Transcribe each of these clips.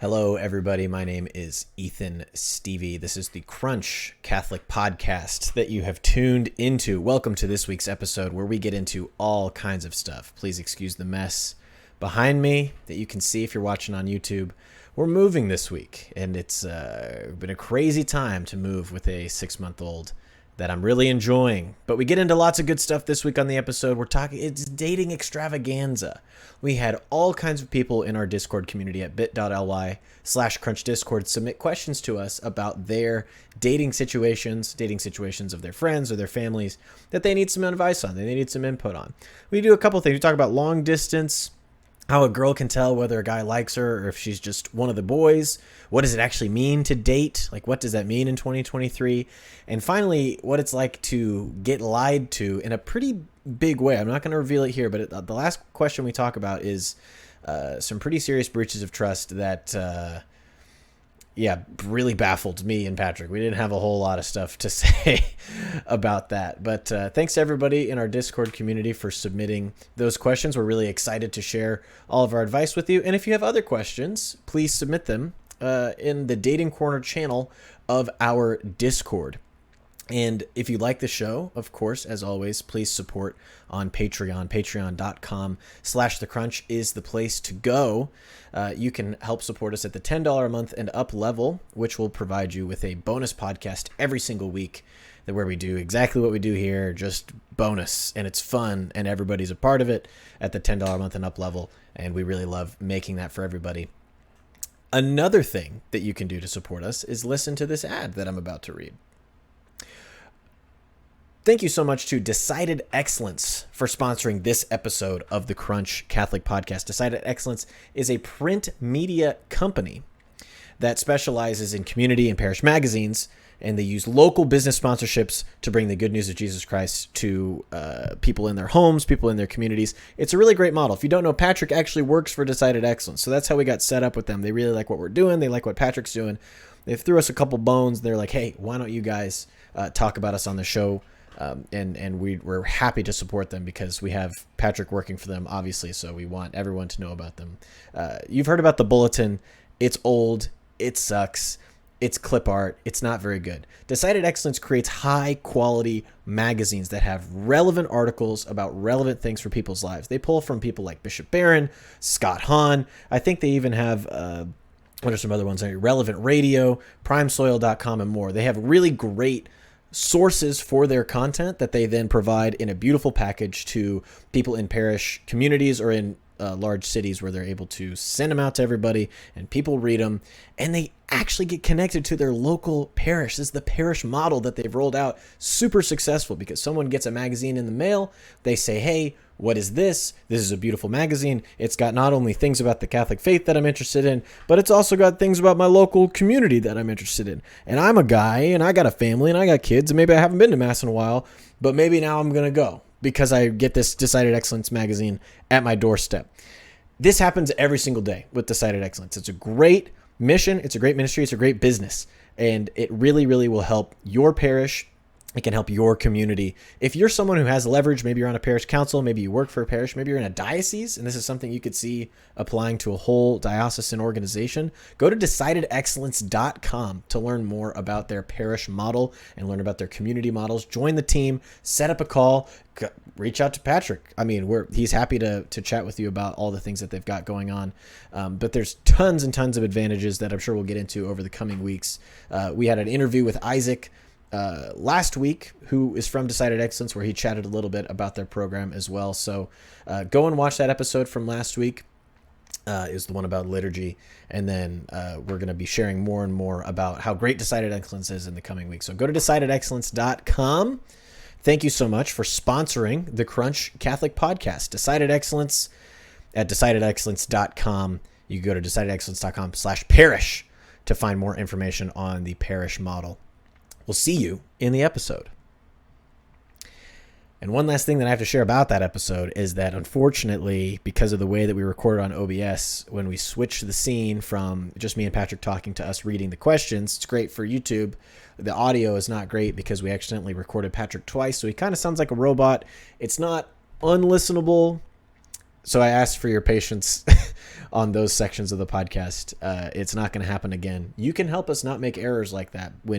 Hello, everybody. My name is Ethan Stevie. This is the Crunch Catholic podcast that you have tuned into. Welcome to this week's episode where we get into all kinds of stuff. Please excuse the mess behind me that you can see if you're watching on YouTube. We're moving this week, and it's been a crazy time to move with a 6-month-old that I'm really enjoying. But we get into lots of good stuff this week on the episode. It's dating extravaganza. We had all kinds of people in our Discord community at bit.ly/crunchdiscord submit questions to us about their dating situations of their friends or their families that they need some advice on, they need some input on. We do a couple things. We talk about long distance, how a girl can tell whether a guy likes her or if she's just one of the boys. What does it actually mean to date? Like, what does that mean in 2023? And finally, what it's like to get lied to in a pretty big way. I'm not going to reveal it here, but the last question we talk about is some pretty serious breaches of trust that, really baffled me and Patrick. We didn't have a whole lot of stuff to say about that. But thanks to everybody in our Discord community for submitting those questions. We're really excited to share all of our advice with you. And if you have other questions, please submit them in the Dating Corner channel of our Discord. And if you like the show, of course, as always, please support on Patreon. Patreon.com/thecrunch is the place to go. You can help support us at the $10 a month and up level, which will provide you with a bonus podcast every single week where we do exactly what we do here, just bonus. And it's fun, and everybody's a part of it at the $10 a month and up level. And we really love making that for everybody. Another thing that you can do to support us is listen to this ad that I'm about to read. Thank you so much to Decided Excellence for sponsoring this episode of the Crunch Catholic Podcast. Decided Excellence is a print media company that specializes in community and parish magazines, and they use local business sponsorships to bring the good news of Jesus Christ to people in their homes, people in their communities. It's a really great model. If you don't know, Patrick actually works for Decided Excellence, so that's how we got set up with them. They really like what we're doing. They like what Patrick's doing. They threw us a couple bones. They're like, hey, why don't you guys talk about us on the show? And we're happy to support them because we have Patrick working for them, obviously, so we want everyone to know about them. You've heard about the Bulletin. It's old. It sucks. It's clip art. It's not very good. Decided Excellence creates high-quality magazines that have relevant articles about relevant things for people's lives. They pull from people like Bishop Barron, Scott Hahn. I think they even have... what are some other ones? Relevant Radio, primesoil.com, and more. They have really great sources for their content that they then provide in a beautiful package to people in parish communities or in large cities where they're able to send them out to everybody and people read them, and they actually get connected to their local parish. This is the parish model that they've rolled out. Super successful because someone gets a magazine in the mail. They say, hey, what is this? This is a beautiful magazine. It's got not only things about the Catholic faith that I'm interested in, but it's also got things about my local community that I'm interested in. And I'm a guy, and I got a family, and I got kids, and maybe I haven't been to Mass in a while, but maybe now I'm going to go because I get this Decided Excellence magazine at my doorstep. This happens every single day with Decided Excellence. It's a great mission. It's a great ministry. It's a great business. And it really, really will help your parish. It can help your community. If you're someone who has leverage, maybe you're on a parish council, maybe you work for a parish, maybe you're in a diocese, and this is something you could see applying to a whole diocesan organization, go to decidedexcellence.com to learn more about their parish model and learn about their community models. Join the team, set up a call, reach out to Patrick. I mean, he's happy to chat with you about all the things that they've got going on. But there's tons and tons of advantages that I'm sure we'll get into over the coming weeks. We had an interview with Isaac last week, who is from Decided Excellence, where he chatted a little bit about their program as well. So go and watch that episode from last week. Is the one about liturgy. And then we're going to be sharing more and more about how great Decided Excellence is in the coming weeks. So go to decidedexcellence.com. Thank you so much for sponsoring the Crunch Catholic Podcast. Decided Excellence at decidedexcellence.com. You can go to decidedexcellence.com/parish to find more information on the parish model. We'll see you in the episode. And one last thing that I have to share about that episode is that, unfortunately, because of the way that we recorded on OBS, when we switched the scene from just me and Patrick talking to us reading the questions, it's great for YouTube. The audio is not great because we accidentally recorded Patrick twice, so he kind of sounds like a robot. It's not unlistenable. So I asked for your patience on those sections of the podcast. It's not going to happen again. You can help us not make errors like that by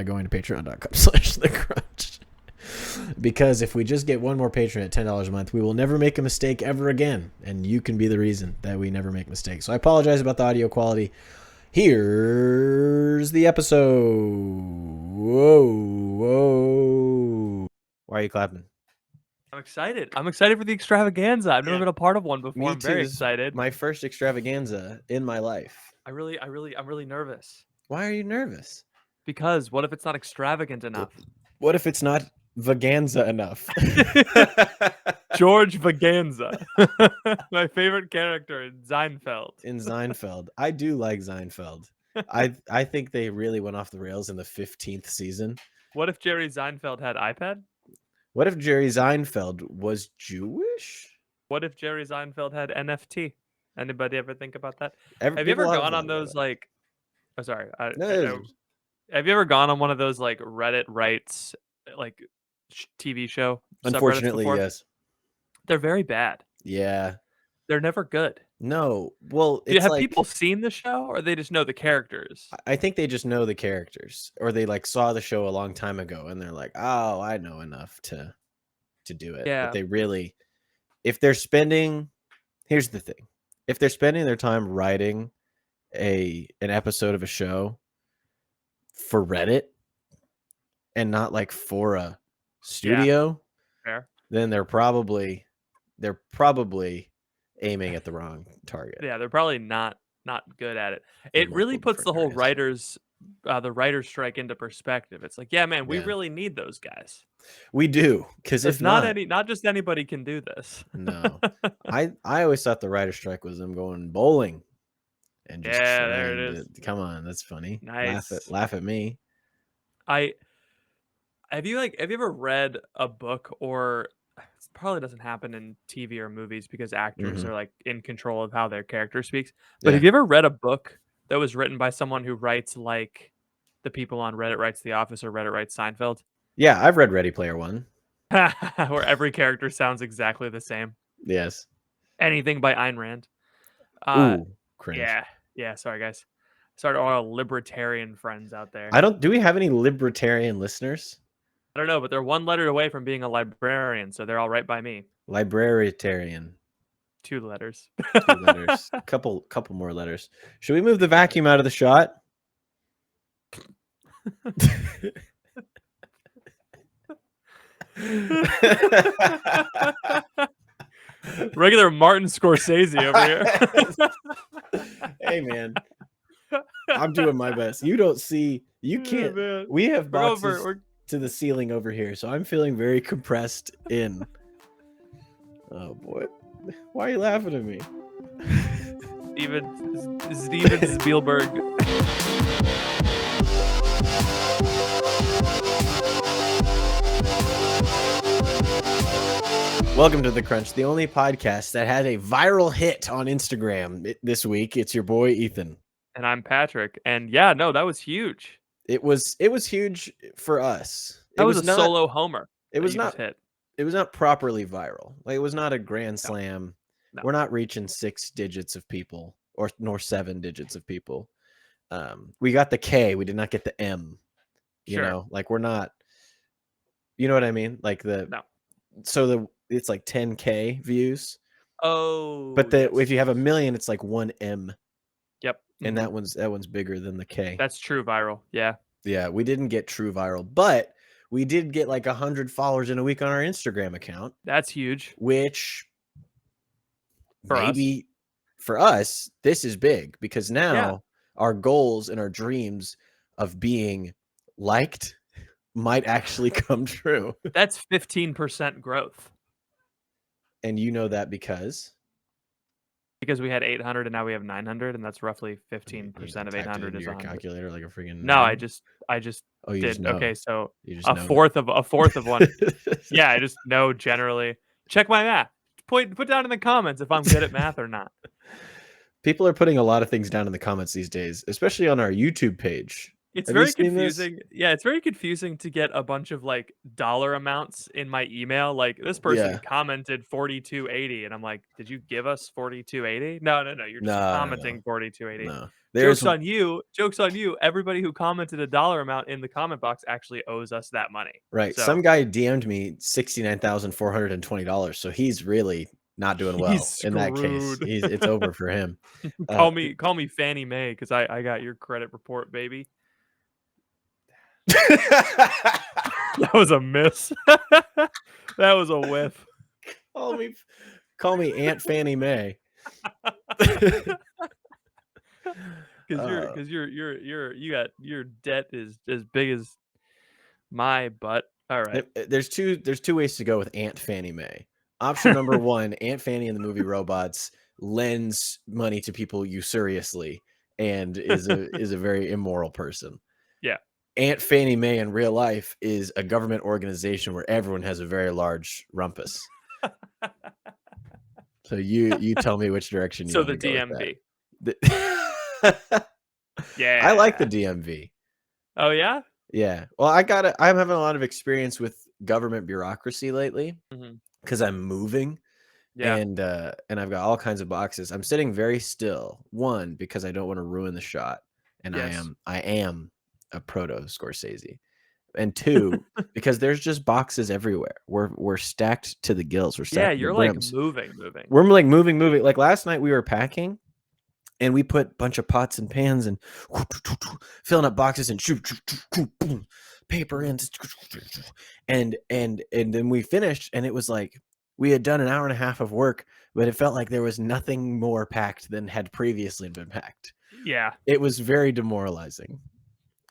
going to patreon.com/thecrunch. Because if we just get one more patron at $10 a month, we will never make a mistake ever again. And you can be the reason that we never make mistakes. So I apologize about the audio quality. Here's the episode. Whoa. Why are you clapping? I'm excited. I'm excited for the extravaganza. I've never been a part of one before. I'm very excited. My first extravaganza in my life. I'm really nervous. Why are you nervous? Because what if it's not extravagant enough? What if it's not Vaganza enough? George Vaganza. My favorite character in Seinfeld. I do like Seinfeld. I think they really went off the rails in the 15th season. What if Jerry Seinfeld had iPad? What if Jerry Seinfeld was Jewish? What if Jerry Seinfeld had NFT? Anybody ever think about that? Have you ever gone on those like... Oh, sorry. Have you ever gone on one of those like Reddit writes like TV show? Unfortunately, yes. They're very bad. Yeah. They're never good. No. Well, have people seen the show, or they just know the characters? I think they just know the characters, or they like saw the show a long time ago and they're like, "Oh, I know enough to do it." Yeah. But they really, if they're spending, here's the thing: if they're spending their time writing an episode of a show for Reddit and not like for a studio, then they're probably aiming at the wrong target. Yeah, they're probably not good at it. It really puts the whole writers strike into perspective. It's like, yeah, man, we really need those guys. We do, because if not just anybody can do this. No. I always thought the writer strike was them going bowling and just there it is. Come on, that's funny. Nice. Laugh at me. Have you ever read a book, or it probably doesn't happen in TV or movies because actors are like in control of how their character speaks. But have you ever read a book that was written by someone who writes like the people on Reddit writes The Office or Reddit writes Seinfeld? Yeah, I've read Ready Player One. Where every character sounds exactly the same. Yes. Anything by Ayn Rand. Ooh, cringe. Yeah. Sorry, guys. Sorry to all our libertarian friends out there. Do we have any libertarian listeners? I don't know, but they're one letter away from being a librarian, so they're all right by me. Librarian. 2 letters. 2 letters. Couple more letters. Should we move the vacuum out of the shot? Regular Martin Scorsese over here. Hey, man. I'm doing my best. You don't see. You can't. Man. We have boxes to the ceiling over here, so I'm feeling very compressed in. Oh, boy. Why are you laughing at me? Steven Spielberg. Welcome to The Crunch, the only podcast that had a viral hit on Instagram this week. It's your boy, Ethan. And I'm Patrick. And yeah, no, that was huge. It was huge for us. That was a solo homer. It was not properly viral. Like, it was not a grand slam. No. We're not reaching 6 digits of people nor 7 digits of people. We got the K. We did not get the M. You know, like we're not. You know what I mean? Like it's like 10K views. Oh. But if you have 1 million, it's like 1 M. Yep. And that one's bigger than the K. That's true viral. Yeah. Yeah, we didn't get true viral, but we did get like 100 followers in a week on our Instagram account. That's huge. Which for us, this is big because now our goals and our dreams of being liked might actually come true. That's 15% growth. And you know that because we had 800 and now we have 900, and that's roughly 15% of 800 is 100. Calculator like a freaking. No, I just did. Just know. Okay, so a fourth of one. Yeah, I just know generally. Check my math. Put down in the comments if I'm good at math or not. People are putting a lot of things down in the comments these days, especially on our YouTube page. It's Have you very seen this? confusing. Yeah, it's very confusing to get a bunch of, like, dollar amounts in my email, like, this person Yeah. commented 42.80, and I'm like, "Did you give us 42.80? No, no, no, you're just No, no, no, commenting 42.80. no. There's Joke's on you, everybody who commented a dollar amount in the comment box actually owes us that money." right. Some So, guy DM'd me $69,420, so he's really not doing he's well in that case. screwed. It's over for him. Uh, Call me Fannie Mae, 'cause I got your credit report, baby. That was a miss. That was a whiff. call me call me Aunt Fannie Mae. 'Cause Uh, you got your debt is as big as my butt. Alright. there's two ways to go with Aunt Fannie Mae. Option number one, Aunt Fanny in the movie Robots lends money to people usuriously and is a very immoral person. Yeah. Aunt Fannie Mae in real life is a government organization where everyone has a very large rumpus. So you tell me which direction you So want the to go with that. DMV. I like the Yeah. DMV. Oh, yeah? Yeah. Well, I'm having a lot of experience with government bureaucracy lately Mhm. because I'm moving Yeah. and I've got all kinds of boxes. I'm sitting very still. One, because I don't want to ruin the shot, and Yes. I am a proto Scorsese. And two, because there's just boxes everywhere. We're stacked to the gills. We're Yeah, stacked to the you're, like, brims. moving. We're like moving. Like last night we were packing and we put a bunch of pots and pans and filling up boxes and boom, paper in, and then we finished and it was like we had done an hour and a half of work, but it felt like there was nothing more packed than had previously been packed. Yeah. It was very demoralizing.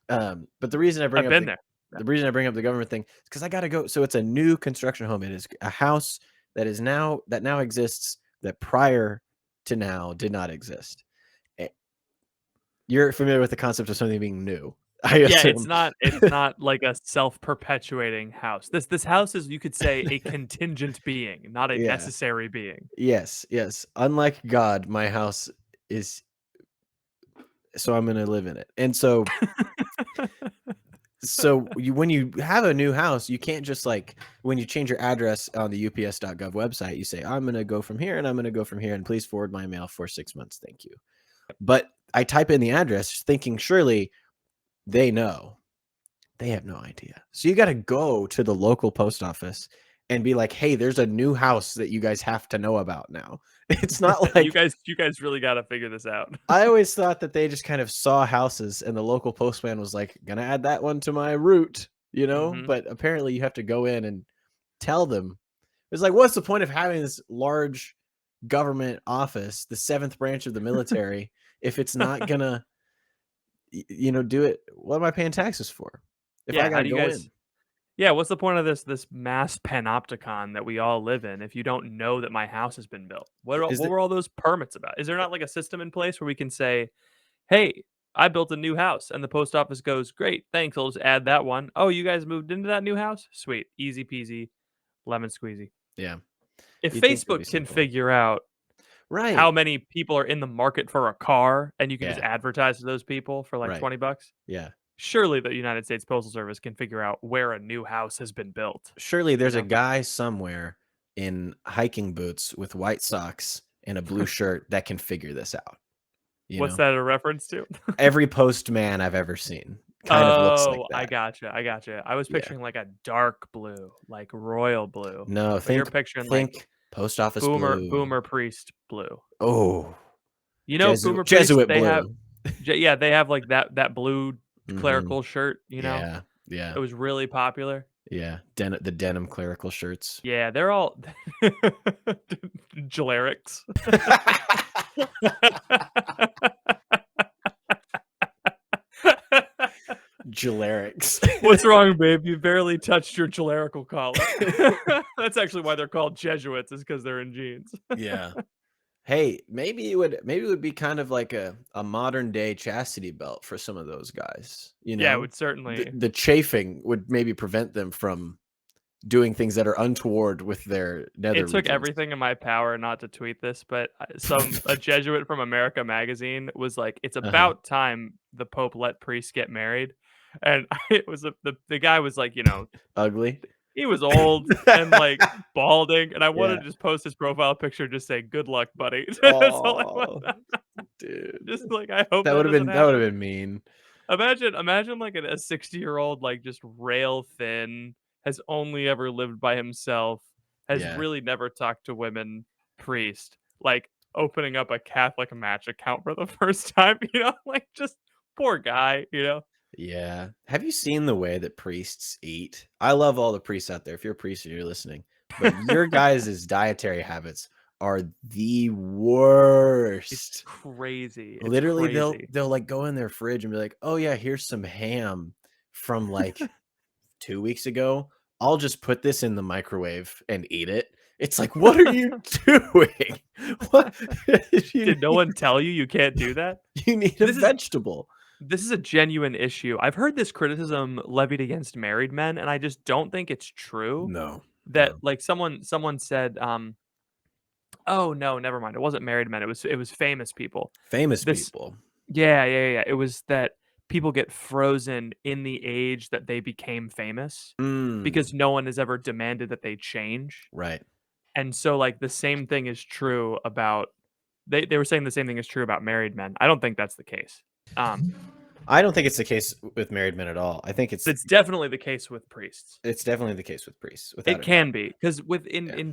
But the reason I bring I've up been there. Yeah. the reason I bring up the government thing is because I gotta go. So it's a new construction home. It is a house that now exists that prior to now did not exist. Eh, You're familiar with the concept of something being new, I Yeah, assume. it's not like a self-perpetuating house. This house is, you could say, a contingent being, not a Yeah. necessary being. Yes. Yes. Unlike God, my house is so I'm gonna live in it. And so when you have a new house, you can't just like when you change your address on the ups.gov website, you say, I'm gonna go from here and I'm gonna go from here and please forward my mail for 6 months. Thank you. But I type in the address thinking surely they know. They have no idea. So you got to go to the local post office and be like, hey, there's a new house that you guys have to know about now. It's not like You guys really gotta figure this out. I always thought that they just kind of saw houses and the local postman was like, gonna add that one to my route, Mhm. But apparently you have to go in and tell them. It's like, what's the point of having this large government office, the seventh branch of the military, if it's not gonna, do it? What am I paying taxes for if I Yeah, how gotta do you go guys in? Yeah, what's the point of this mass panopticon that we all live in if you don't know that my house has been built? Is What it? were all those permits about? Is there not, like, a system in place where we can say, "Hey, I built a new house," and the post office goes, "Great, thanks, I'll just add that one. Oh, you guys moved into that new house? Sweet, easy peasy, lemon squeezy." Yeah, If you think it would be Facebook can simpler, figure out right? how many people are in the market for a car and you can just Yeah, advertise to those people for, like, right. 20 bucks, Yeah. surely the United States Postal Service can figure out where a new house has been built, Surely you there's a know? guy somewhere in hiking boots with white socks and a blue shirt that can figure this out, you What's know? that a reference to? Every postman I've ever seen kind of looks like Oh, that. I gotcha. I was Yeah. picturing, like, a dark blue, like royal blue, No, but you're think picturing, like, think post office blue. boomer priest blue. Oh, You know, boomer priest, Jesuit they have blue. yeah, they have, like, that blue Mhm. clerical shirt, you know? Yeah, yeah, It was really popular. yeah. The denim clerical shirts. Yeah, they're all Gelerics. Gelerics. What's wrong, babe? You barely touched your Gelerical collar. That's actually why they're called Jesuits, is because 'cause they're in jeans. Yeah. Hey, maybe it would be kind of like a modern day chastity belt for some of those guys, Yeah, it would The certainly the chafing would maybe prevent them from doing things that are untoward with their nether It took regions. everything in my power not to tweet this, but a Jesuit from America magazine was like, "It's Uh-huh. about time the Pope let priests get married," and it was the guy was like, Ugly. he was old and like balding, and I wanted Yeah. to just post his profile picture, just say, "Good luck, buddy." That's all I want. Oh, dude. Just like I hope That that would have doesn't been that would have happen. been mean. Imagine like a 60-year-old, like just rail thin, has only ever lived by himself, has Yeah. really never talked to women, priest, like opening up a Catholic match account for the first time, like just poor guy. Yeah. Have you seen the way that priests eat? I love all the priests out there. If you're a priest and you're listening, but your guys' dietary habits are the It's worst. crazy. It's Literally, they'll crazy. they'll like go in their fridge and be like, "Oh yeah, here's some ham from like 2 weeks ago. I'll just put this in the microwave and eat it." It's like, what are you doing? What you Did no need? one tell you can't do that? You need a This is vegetable. this is a genuine issue. I've heard this criticism levied against married men, and I just don't think it's true. No, That no. like someone said, oh no, never mind. It wasn't married men. It was famous people. Famous This people. yeah. It was that people get frozen in the age that they became famous Mm, because no one has ever demanded that they change. right. And so like the same thing is true about they were saying the same thing is true about married men. I don't think that's the case. Um, I don't think it's the case with married men at all. I think it's definitely the case with priests. it's definitely the case with priests, without It a doubt. can be because within Yeah. in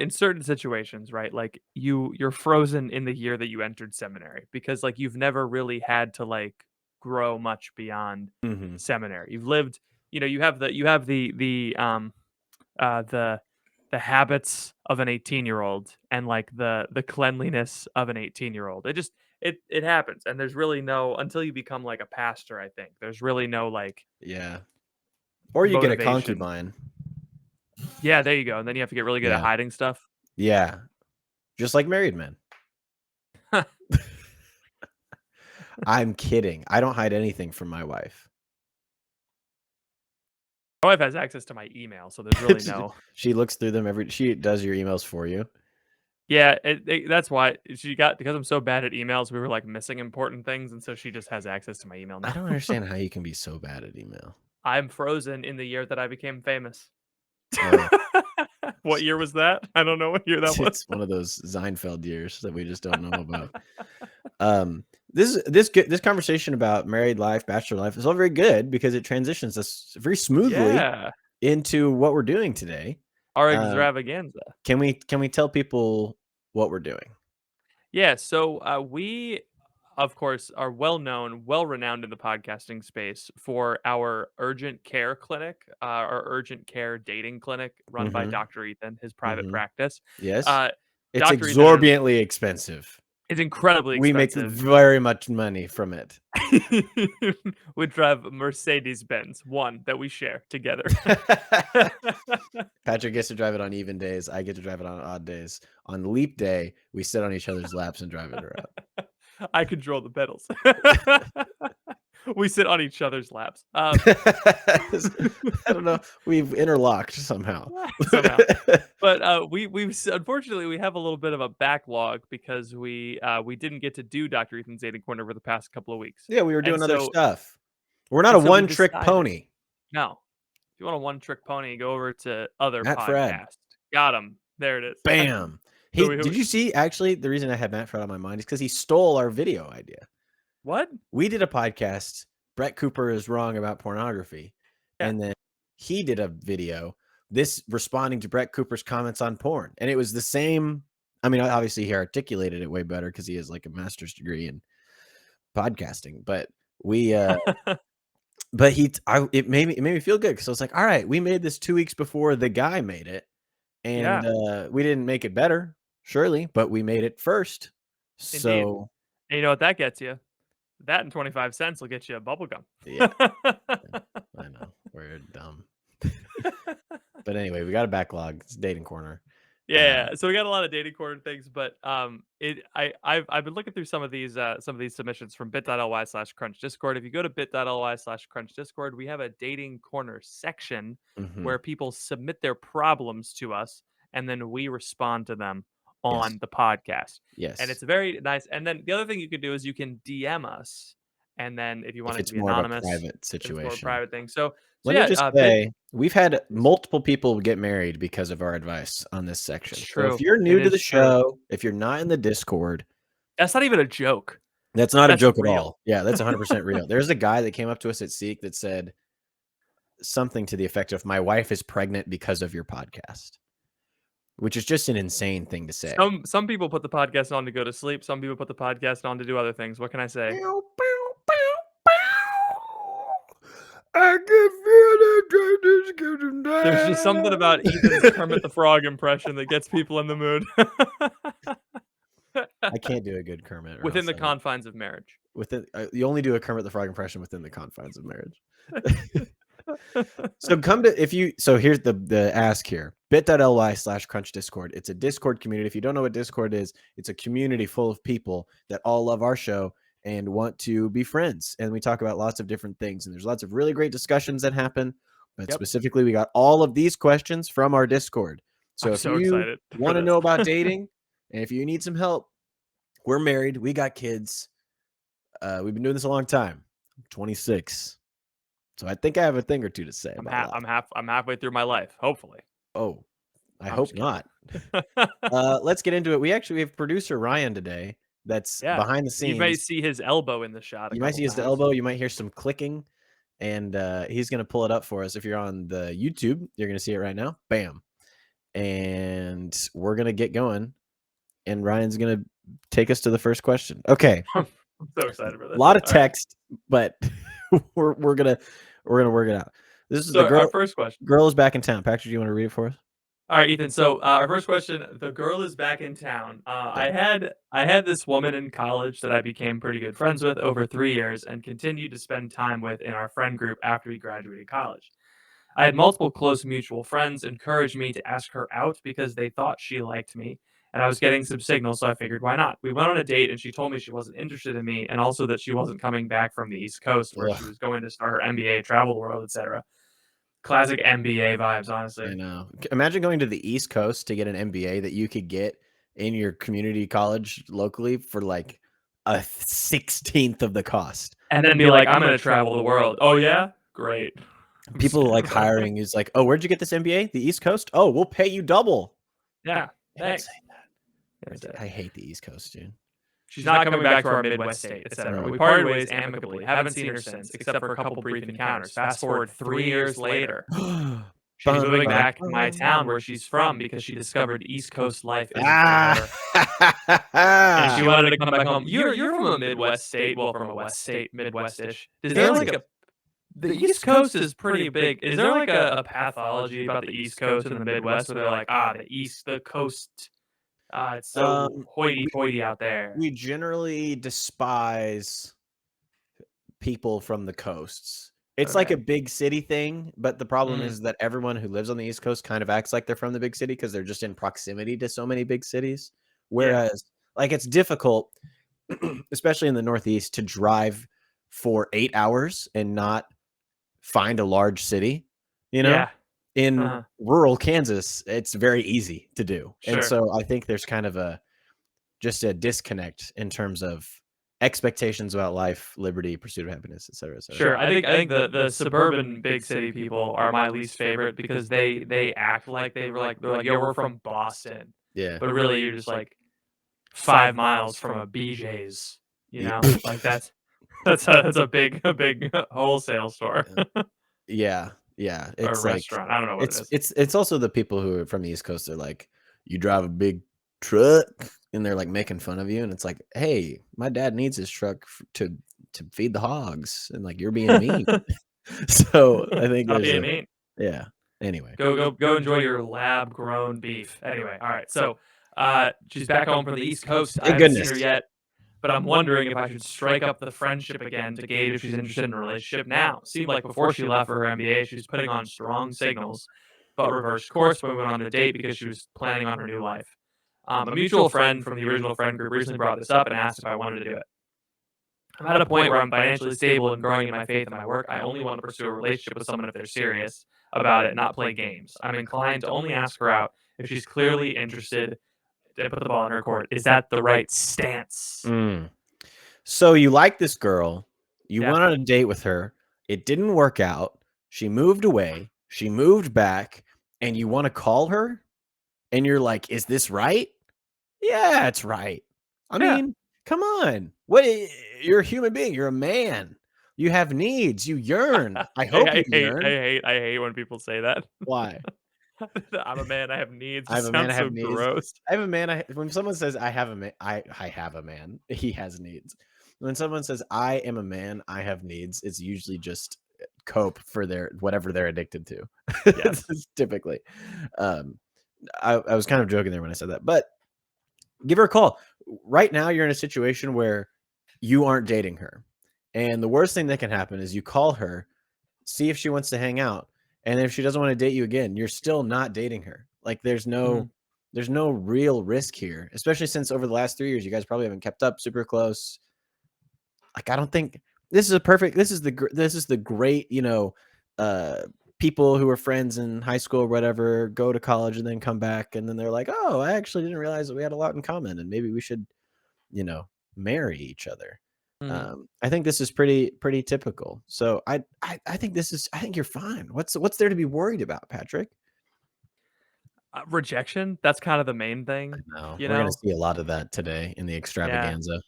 certain situations, right? Like you're frozen in the year that you entered seminary because like you've never really had to like grow much beyond Mhm. seminary. You've lived, you have the the habits of an 18-year-old and like the cleanliness of an 18-year-old. It happens and there's really no until you become like a pastor, I think. There's really no like Yeah. Or you get a motivation. concubine. Yeah, there you go. And then you have to get really good at Yeah. hiding stuff. Yeah. Just like married men. I'm kidding. I don't hide anything from my wife. My wife has access to my email, so there's really no. She looks through them she does your emails for you. Yeah, that's why she got because I'm so bad at emails. We were like missing important things, and so she just has access to my email I now. don't understand how you can be so bad at email. I'm frozen in the year that I became famous. Oh, What year was that? I don't know what year that was. it's one of those Seinfeld years that we just don't know about. This conversation about married life, bachelor life is all very good because it transitions us very smoothly Yeah, into what we're doing today. our Um, extravaganza. can we tell people what we're doing? Yeah, so we, of course, are well known, well renowned in the podcasting space for our urgent care clinic, our urgent care dating clinic run by Mm-hmm. Dr. Ethan, his private Mm-hmm. practice. Yes, Uh, it's Dr. Ethan exorbitantly expensive. is incredibly We make expensive. very much money from it. We drive Mercedes Benz, one that we share together. Patrick gets to drive it on even days. I get to drive it on odd days. On leap day, we sit on each other's laps and drive it around. I control the pedals. We sit on each other's laps. I don't know. We've interlocked somehow. Somehow. But unfortunately we have a little bit of a backlog because we didn't get to do Dr. Ethan's dating corner over the past couple of weeks. Yeah, we were And doing other so stuff. We're not a and so we one-trick decided, pony. no. If you want a one-trick pony, go over to other Matt Fradd. podcast. Got him. There it is. Bam. So Hey, we did you see? Actually, the reason I had Matt Fradd on my mind is because he stole our video idea. What? We did a podcast. Brett Cooper is wrong about pornography, Yeah. and then he did a video. This responding to Brett Cooper's comments on porn, and it was the same. I mean, obviously he articulated it way better because he has like a master's degree in podcasting. But we, but it made me feel good because I was like, all right, we made this 2 weeks before the guy made it, and Yeah, we didn't make it better, surely, but we made it first. indeed. So And you know what that gets you? That and 25 cents will get you a bubble gum. yeah, I know we're dumb. But anyway, we got a backlog. It's dating corner. Yeah, so we got a lot of dating corner things, but I've been looking through some of these submissions from bit.ly/crunch discord. If you go to bit.ly/crunch discord, we have a dating corner section Mm-hmm. where people submit their problems to us, and then we respond to them Yes. on the podcast. And Yes. it's very nice. And then the other thing you can do is you can DM us, and then if you want If it to it's be more of a anonymous, private if it's more of a situation. private thing. So Let me yeah, just bit. say, we've had multiple people get married because of our advice on this It's section. So if true. you're It new to the is true. show, if you're not in the Discord, That's not even a joke. that's not a That's joke at real. all. Yeah, that's 100% real. There's a guy that came up to us at Seek that said something to the effect of, "My wife is pregnant because of your podcast," which is just an insane thing to say. Some people put the podcast on to go to sleep. Some people put the podcast on to do other things. What can I say? I can feel the getting There's just something about Ethan's Kermit the Frog impression that gets people in the mood. I can't do a good Kermit, or Within else the confines of marriage. you only do a Kermit the Frog impression within the confines of marriage. So here's the ask here. bit.ly/crunch discord. It's a Discord community. If you don't know what Discord is, it's a community full of people that all love our show and want to be friends. And we talk about lots of different things. And there's lots of really great discussions that happen. But Yep. specifically, we got all of these questions from our Discord. So I'm if so you excited for want to this. know about dating, and if you need some help, we're married. We got kids. We've been doing this a long time. I'm 26. So I think I have a thing or two to say about life. I'm halfway through my life, hopefully. Oh, I I'm hope just kidding. not. Let's get into it. We have producer Ryan today that's Yeah. behind the You may scenes. see his elbow in the shot a You might couple see his times. elbow. You might hear some clicking, and he's going to pull it up for us. If you're on the YouTube, you're going to see it right now. Bam. And we're going to get going, and Ryan's going to take us to the first question. Okay. I'm so excited for this. A lot of All right. text, but we're gonna work it out. This is So the girl. our first question. Girl is back in town. Patrick, do you want to read it for us? All right, Ethan. So our first question: the girl is back in town. I had this woman in college that I became pretty good friends with over 3 years and continued to spend time with in our friend group after we graduated college. I had multiple close mutual friends encourage me to ask her out because they thought she liked me, and I was getting some signals, so I figured why not. We went on a date, and she told me she wasn't interested in me, and also that she wasn't coming back from the East Coast where she was going to start her MBA, travel the world, etc. Classic MBA vibes, honestly. I know. Imagine going to the East Coast to get an MBA that you could get in your community college locally for like a 16th of the cost. And then be like, I'm going to travel the world. Oh, yeah? Great. People like hiring is like, oh, where'd you get this MBA? The East Coast? Oh, we'll pay you double. Yeah. Thanks. That. I hate the East Coast, dude. She's not coming back to our Midwest state, etc. We parted ways amicably. Haven't seen her since, except for a couple brief encounters. Fast forward 3 years later. She's moving back to my town where she's from because she discovered East Coast life isn't for her. And she wanted to come back home. You're from a Midwest state, well, from a West state, Midwest-ish. Is there like the East Coast is pretty big. Is there like a pathology about the East Coast and the Midwest where they're like, the coast, it's so hoity-toity out there? We generally despise people from the coasts. It's like a big city thing, but the problem is that everyone who lives on the East Coast kind of acts like they're from the big city because they're just in proximity to so many big cities. Whereas, like, it's difficult, especially in the Northeast, to drive for 8 hours and not find a large city. You know, in rural Kansas, it's very easy to do. And so I think there's kind of just a disconnect in terms of expectations about life, liberty, pursuit of happiness, etc. Sure, I think the suburban big city people are my least favorite because they act like they're like, yo, we're from Boston. Yeah. But really, you're just like 5 miles from a BJ's. You know, like that's a big wholesale store. Yeah. It's or like restaurant. I don't know what it is. It's also the people who are from the East Coast. They're like, you drive a big truck, and they're like making fun of you, and it's like, hey, my dad needs his truck to feed the hogs, and like you're being mean. So I think not being mean. Yeah. Anyway, go enjoy your lab grown beef. Anyway, all right. So she's back home from the East Coast. I haven't seen her yet, but I'm wondering if I should strike up the friendship again to gauge if she's interested in a relationship now. Seemed like before she left for her MBA, she was putting on strong signals. but reversed course when we went on the date because she was planning on her new life. A mutual friend from the original friend group recently brought this up and asked if I wanted to do it. I'm at a point where I'm financially stable and growing in my faith and my work. I only want to pursue a relationship with someone if they're serious about it, not play games. I'm inclined to only ask her out if she's clearly interested and put the ball in her court. Is that the right stance? So you like this girl. You Yeah. went on a date with her. It didn't work out. She moved away. She moved back. And you want to call her? And you're like, is this right? Yeah, it's right. I mean, come on. You're a human being. You're a man. You have needs. You yearn. I hope you yearn. I hate when people say that. Why? I'm a man. I have needs. I'm a man. I Sounds have so needs. gross. I have a man. When someone says I have a man, I have a man. He has needs. When someone says I am a man, I have needs, it's usually just cope for their whatever they're addicted to. Yes. Typically. I was kind of joking there when I said that, but give her a call. Right now, you're in a situation where you aren't dating her. And the worst thing that can happen is you call her, see if she wants to hang out. And if she doesn't want to date you again, you're still not dating her. Like there's no real risk here, especially since over the last 3 years, you guys probably haven't kept up super close. Like, I don't think this is the great, people who were friends in high school or whatever, go to college and then come back. And then they're like, oh, I actually didn't realize that we had a lot in common and maybe we should, marry each other. I think this is pretty typical. So I think you're fine. What's there to be worried about, Patrick? Rejection. That's kind of the main thing. We're going to see a lot of that today in the extravaganza. Yeah.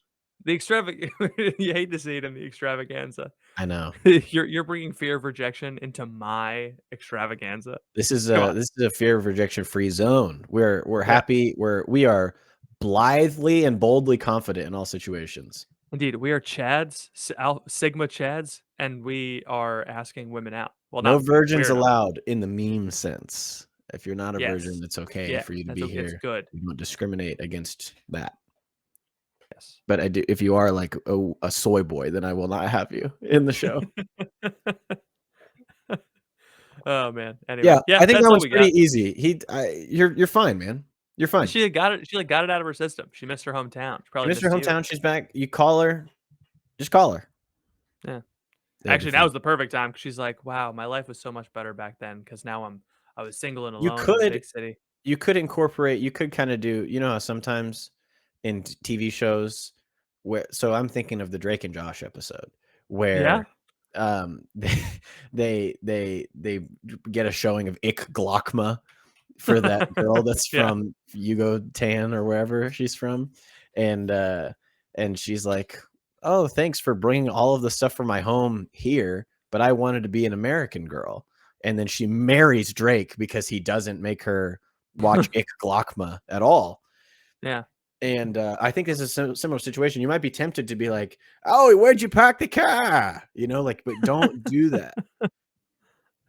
You hate to see it in the extravaganza. I know. You're bringing fear of rejection into my extravaganza. This is a fear of rejection free zone. We're happy. We are blithely and boldly confident in all situations. Indeed, we are Chads, Sigma Chads, and we are asking women out. Well, no virgins allowed in the meme sense. If you're not a virgin, it's okay for you to be here. It's good. We don't discriminate against that. Yes. But I do. If you are like a soy boy, then I will not have you in the show. Oh man. Anyway, I think that was pretty easy. You're fine, man. You're fine. She got it. She got it out of her system. She missed her hometown. She missed her hometown. She's back. You call her. Just call her. Yeah. Actually, that was the perfect time because she's like, "Wow, my life was so much better back then because now I was single and alone in a big city." You could incorporate. You could kind of do. You know how sometimes in TV shows, so I'm thinking of the Drake and Josh episode where they get a showing of Ik Glockma for that girl that's from Yugotan or wherever she's from, and she's like, oh, thanks for bringing all of the stuff from my home here, but I wanted to be an American girl. And then she marries Drake because he doesn't make her watch Ik Glockma at all. Yeah. And I think this is a similar situation. You might be tempted to be like, oh, where'd you park the car? But don't do that.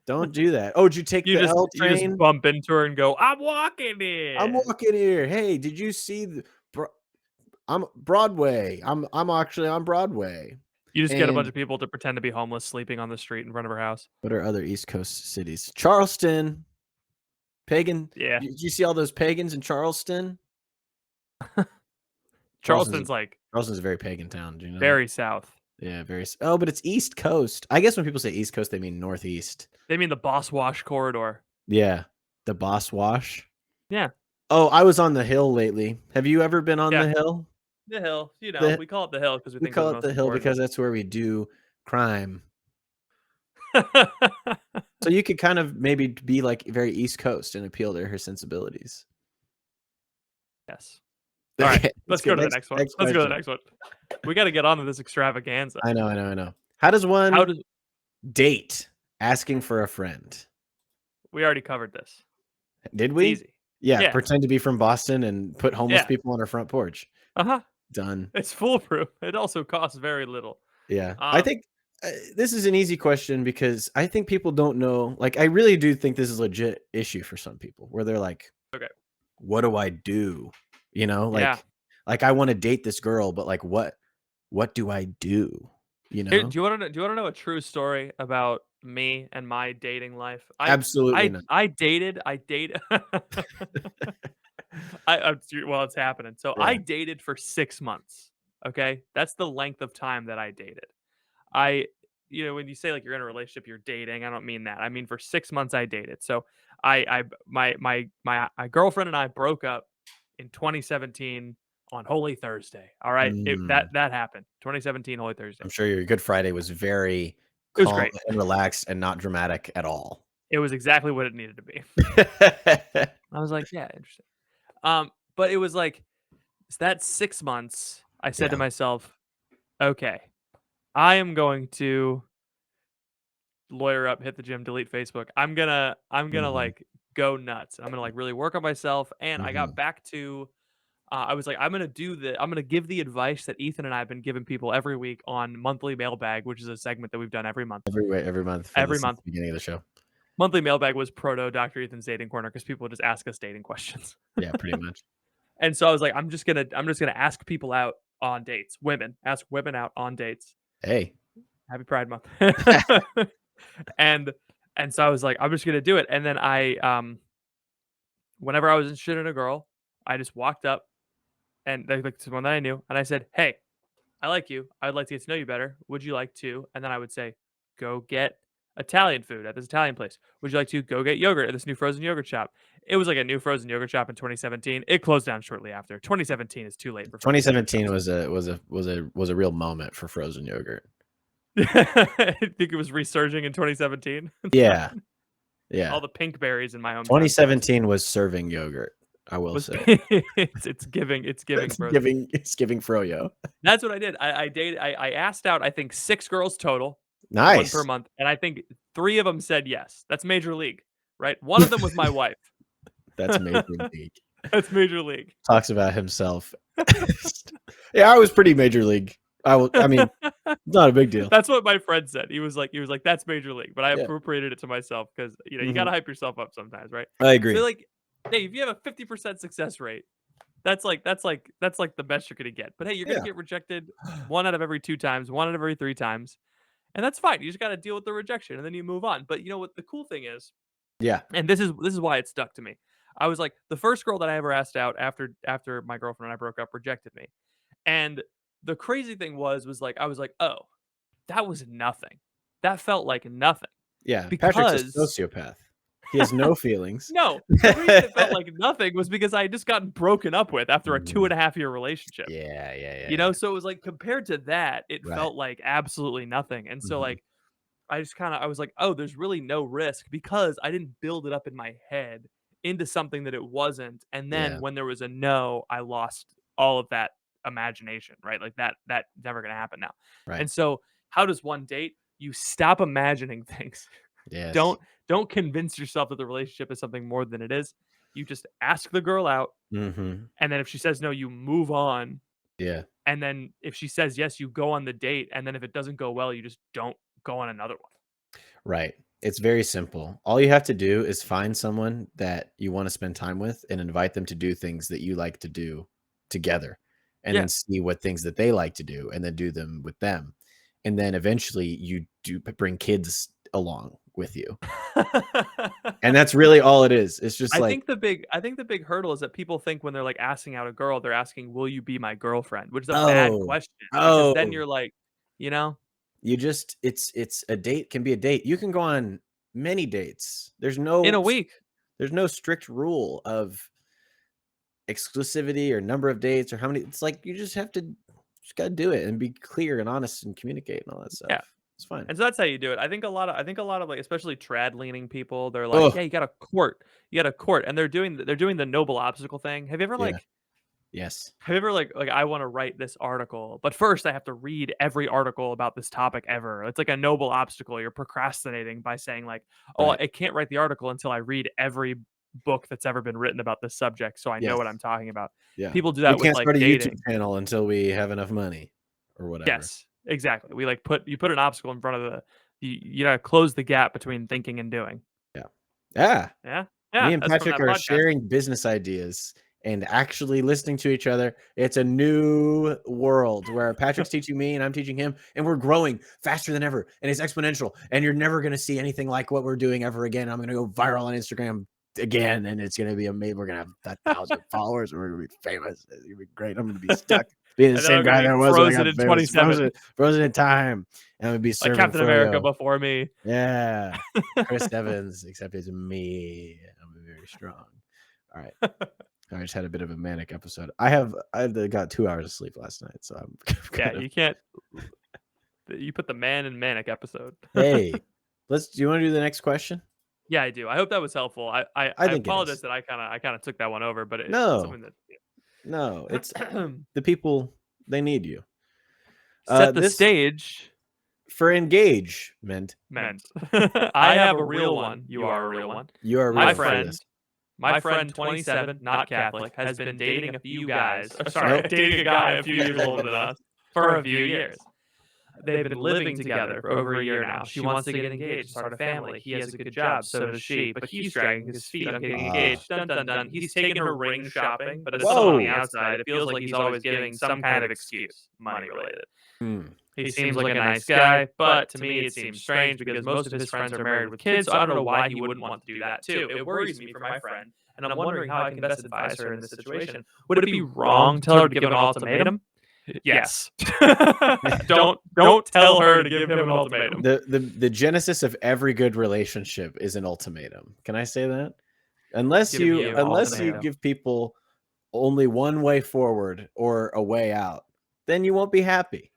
Don't do that. Oh, did you take the L train? You just bump into her and go, I'm walking here. Hey, did you see I'm Broadway. I'm actually on Broadway. You just get a bunch of people to pretend to be homeless sleeping on the street in front of her house. What are other East Coast cities? Charleston. Pagan. Yeah. Did you see all those pagans in Charleston? Charleston's a very pagan town. Do you know? Very south. Yeah, Oh, but it's East Coast. I guess when people say East Coast, they mean Northeast. They mean the Boss Wash corridor. Yeah, the Boss Wash. Yeah. Oh, I was on the Hill lately. Have you ever been on the Hill? The Hill. We call it the Hill because we call it the Hill because that's where we do crime. So you could kind of maybe be like very East Coast and appeal to her sensibilities. Yes. All right, let's go to the next one. Let's go to the next one. We got to get on to this extravaganza. I know. How does one date asking for a friend? We already covered this. Did we? Easy. Yeah, pretend to be from Boston and put homeless people on our front porch. Done. It's foolproof. It also costs very little. Yeah. I think this is an easy question because I think people don't know. Like, I really do think this is a legit issue for some people where they're like, okay, what do I do? Like I want to date this girl, but like, what do I do? Do you want to know a true story about me and my dating life. I Absolutely I not. I dated. I date. Well, it's happening. So I Yeah. dated for 6 months. Okay, that's the length of time that I dated. I, when you say like you're in a relationship, you're dating. I don't mean that. I mean for 6 months I dated. So my girlfriend and I broke up in 2017 on Holy Thursday. All right, Mm. that happened. 2017 Holy Thursday. I'm sure your Good Friday was very It was calm great. and relaxed and not dramatic at all. It was exactly what it needed to be. I was like, yeah, interesting. But it was like that 6 months. I said to Yeah. myself, okay, I am going to lawyer up, hit the gym, delete Facebook. I'm gonna Mhm. like go nuts. I'm gonna like really work on myself. And I got Mhm. back to I was like, I'm gonna give the advice that Ethan and I have been giving people every week on monthly mailbag, which is a segment that we've done every month. Every month for Every this since month. the beginning of the show. Monthly mailbag was proto Dr. Ethan's dating corner because people would just ask us dating questions. Yeah, pretty much. And so I was like, I'm just gonna ask people out on dates. Ask women out on dates. Hey. Happy Pride Month. and and so I was like, I'm just gonna do it. And then whenever I was interested in a girl, I just walked up and like someone that I knew, and I said, "Hey, I like you. I'd like to get to know you better. Would you like to?" And then I would say, "Go get Italian food at this Italian place. Would you like to go get yogurt at this new frozen yogurt shop?" It was like a new frozen yogurt shop in 2017. It closed down shortly after. 2017 is too late for frozen yogurt 2017 shops. was a real moment for frozen yogurt. I think it was resurging in 2017. Yeah. Yeah. All the pink berries in my hometown closed. 2017 was serving yogurt, I will Was say. it's giving frozen. It's giving froyo. That's what I did. I asked out, I think, 6 girls total, 1 per Nice. month, and I think 3 of them said yes. That's major league, right? One of them was my wife. That's major league. That's major league. Talks about himself. Yeah, I was pretty major league. I mean, not a big deal. That's what my friend said. He was like, "That's major league," but I Yeah. appropriated it to myself because, you Mhm. gotta hype yourself up sometimes, right? I They're agree. like, "Hey, if you have a 50% success rate, that's like the best you're gonna get. But hey, you're gonna Yeah. get rejected 1 out of every 2 times, 1 out of every 3 times, and that's fine. You just gotta deal with the rejection, and then you move on." But you know what the cool thing is, Yeah. and this is why it stuck to me. I was like, the first girl that I ever asked out after my girlfriend and I broke up rejected me. And the crazy thing was like I was like, "Oh, that was nothing. That felt like nothing." Yeah. Patrick's a Because sociopath. He has no feelings. no, the reason it felt like nothing was because I had just gotten broken up with after a Mm. 2.5 year relationship. Yeah, yeah, yeah, yeah. So it was like compared to that, it Right. felt like absolutely nothing. And so Mhm. like I was like, "Oh, there's really no risk," because I didn't build it up in my head into something that it wasn't. And then Yeah. when there was a no, I lost all of that imagination, right? Like that's never gonna happen now. Right. And so how does one date? You stop imagining things. Yes. Don't convince yourself that the relationship is something more than it is. You just ask the girl out, Mhm. and then if she says no, you move on. Yeah. And then if she says yes, you go on the date. And then if it doesn't go well, you just don't go on another one. Right. It's very simple. All you have to do is find someone that you want to spend time with and invite them to do things that you like to do together, and Yeah. then see what things that they like to do and then do them with them. And then eventually you do bring kids along with you. And that's really all it is. It's just like, I think the big hurdle is that people think when they're like asking out a girl, they're asking, "Will you be my girlfriend?" Which is a bad "Oh, question because then oh, you're like, you know, you just it's a date can be a date. You can go on many dates. in a week. There's no strict rule of exclusivity or number of dates or how many. It's like you just gotta do it and be clear and honest and communicate and all that Yeah. stuff. It's fine. And so that's how you do it. I think a lot of like especially trad leaning people, they're like, Oh, "Yeah, you got to court. You got to court." And they're doing the noble obstacle thing. yeah. Yes. Have you ever like I want to write this article, but first I have to read every article about this topic ever. It's like a noble obstacle. You're procrastinating by saying like, "Oh, Right. I can't write the article until I read every book that's ever been written about this subject so I know what I'm Yes. talking about." Yeah. People do We that with can't like start a YouTube dating. channel until we have enough money or whatever. Yes, exactly. We like put an obstacle in front of you gotta close the gap between thinking and doing. Yeah. Yeah. Yeah. Me Yeah, and that's from Patrick that are podcast. sharing business ideas and actually listening to each other. It's a new world where Patrick's teaching me and I'm teaching him, and we're growing faster than ever, and it's exponential, and you're never going to see anything like what we're doing ever again. I'm going to go viral on Instagram again, and it's going to be amazing. We're going to have 1,000 followers, and we're going to be famous. It's going to be great. I'm going to be stuck being the same guy that I was when I got famous. Frozen in time. And I'm going to be serving like Captain America before me. Yeah. Chris Evans, except it's me. I'm very strong. All right. I just had a bit of a manic episode. I got 2 hours of sleep last night, so I'm you can't. You put the man in manic episode. Hey, do you want to do the next question? Yeah, I do. I hope that was helpful. I apologize that I kind of took that one over, but it's something that. No, it's the people, they need you. Set the stage for engagement. I have a real one. You are a real one. You are a real one. My friend, 27, not Catholic, has been dating a few guys. Dating a guy a few years older than us for a few years. They've been living together for over a year now. She wants to get engaged, start a family. He has a good job, so does she. But he's dragging his feet on getting engaged. Dun dun dun. He's taken her ring shopping, but it's still on the outside. It feels like he's always giving some kind of excuse, money related. He seems like a nice guy, but to me it seems strange because most of his friends are married with kids, so I don't know why he wouldn't want to do that too. It worries me for my friend, and I'm wondering how I can best advise her in this situation. Would it be wrong to tell her to give an ultimatum? Yes. Don't tell her to give him an ultimatum. The genesis of every good relationship is an ultimatum. Can I say that? Unless you give people only one way forward or a way out, then you won't be happy.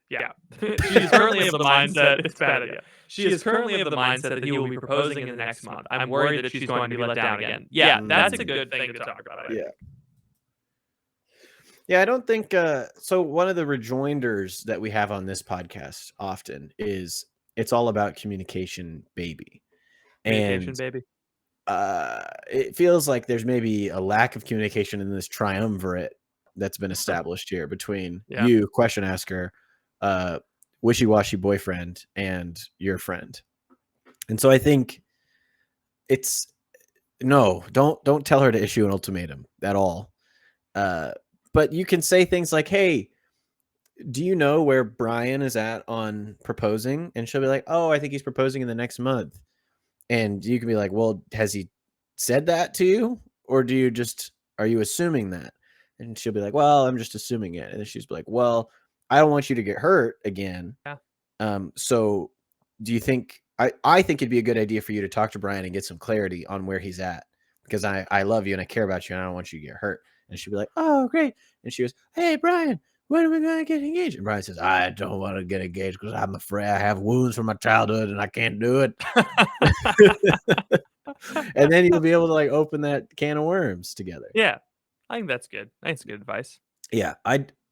Yeah. She's currently of the mindset. It's bad idea. She is currently of the mindset that he will be proposing in the next month. I'm worried that she's going to be let down again. Yeah, that's a good thing to talk about. Yeah, I don't think so. One of the rejoinders that we have on this podcast often is it's all about communication, baby. It feels like there's maybe a lack of communication in this triumvirate that's been established here between you, question asker, wishy-washy boyfriend, and your friend. And so I think it's don't tell her to issue an ultimatum at all. But you can say things like, hey, do you know where Brian is at on proposing? And she'll be like, oh, I think he's proposing in the next month. And you can be like, well, has he said that to you? Or are you assuming that? And she'll be like, well, I'm just assuming it. And then she's like, well, I don't want you to get hurt again. Yeah. So do you think, I think it'd be a good idea for you to talk to Brian and get some clarity on where he's at, because I love you and I care about you and I don't want you to get hurt. And she'd be like, oh, great. And she goes, hey, Brian, when are we going to get engaged? And Brian says, I don't want to get engaged because I'm afraid I have wounds from my childhood and I can't do it. And then you'll be able to open that can of worms together. Yeah, I think that's good. I think it's good advice. Yeah,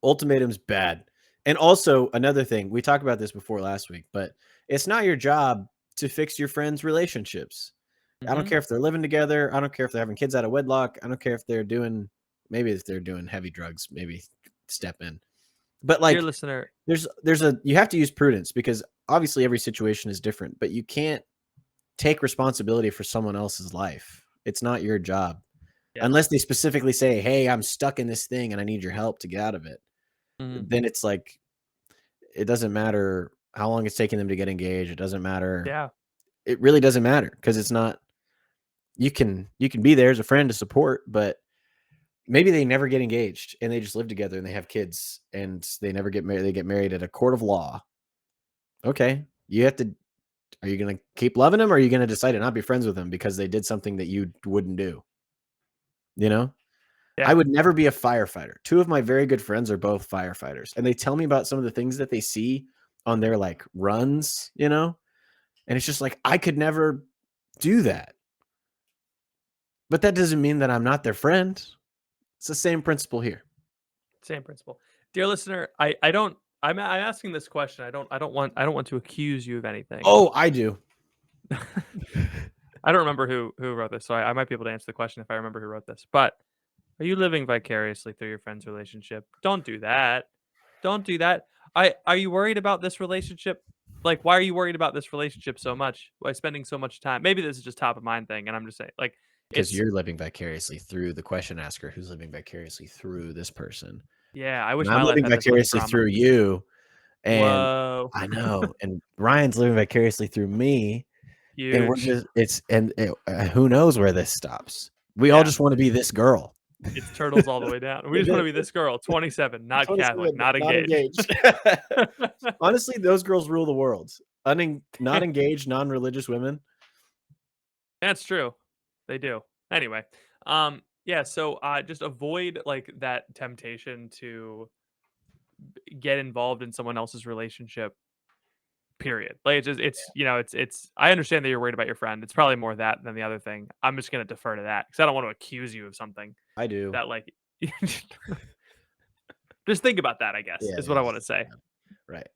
ultimatum's bad. And also another thing, we talked about this before last week, but it's not your job to fix your friends' relationships. I don't care if they're living together. I don't care if they're having kids out of wedlock. I don't care if they're doing heavy drugs, maybe step in. But dear listener, you have to use prudence, because obviously every situation is different, but you can't take responsibility for someone else's life. It's not your job. Unless they specifically say, hey, I'm stuck in this thing and I need your help to get out of it. Then it's like, it doesn't matter how long it's taking them to get engaged. It doesn't matter. Yeah. It really doesn't matter, because it's not, you can be there as a friend to support, but maybe they never get engaged and they just live together and they have kids and they never get married. They get married at a court of law. Okay. Are you going to keep loving them, or are you going to decide to not be friends with them because they did something that you wouldn't do? Yeah. I would never be a firefighter. Two of my very good friends are both firefighters, and they tell me about some of the things that they see on their runs, and it's just like, I could never do that. But that doesn't mean that I'm not their friend. It's the same principle here. Same principle. Dear listener, I'm asking this question. I don't want to accuse you of anything. Oh, I do. I don't remember who wrote this, so I might be able to answer the question if I remember who wrote this. But are you living vicariously through your friend's relationship? Don't do that. Don't do that. Are you worried about this relationship? Why are you worried about this relationship so much? Why spending so much time? Maybe this is just top of mind thing, and I'm just saying, because you're living vicariously through the question asker, who's living vicariously through this person. Yeah, I wish And I'm my life living had this much vicariously drama. through you, and Whoa. I know, and Ryan's living vicariously through me, and we're Huge. just who knows where this stops. We all Yeah. just want to be this girl. It's turtles all the way down. We just want to be this girl, 27, not 27, Catholic, not not engaged. Honestly, those girls rule the world. Not engaged, non-religious women. That's true. They do. Anyway, yeah, so just avoid like that temptation to get involved in someone else's relationship. Period. Like it's I understand that you're worried about your friend. It's probably more that than the other thing. I'm just gonna defer to that because I don't want to accuse you of something I do. that like just think about that, I guess, Yeah, is what I want to say. right.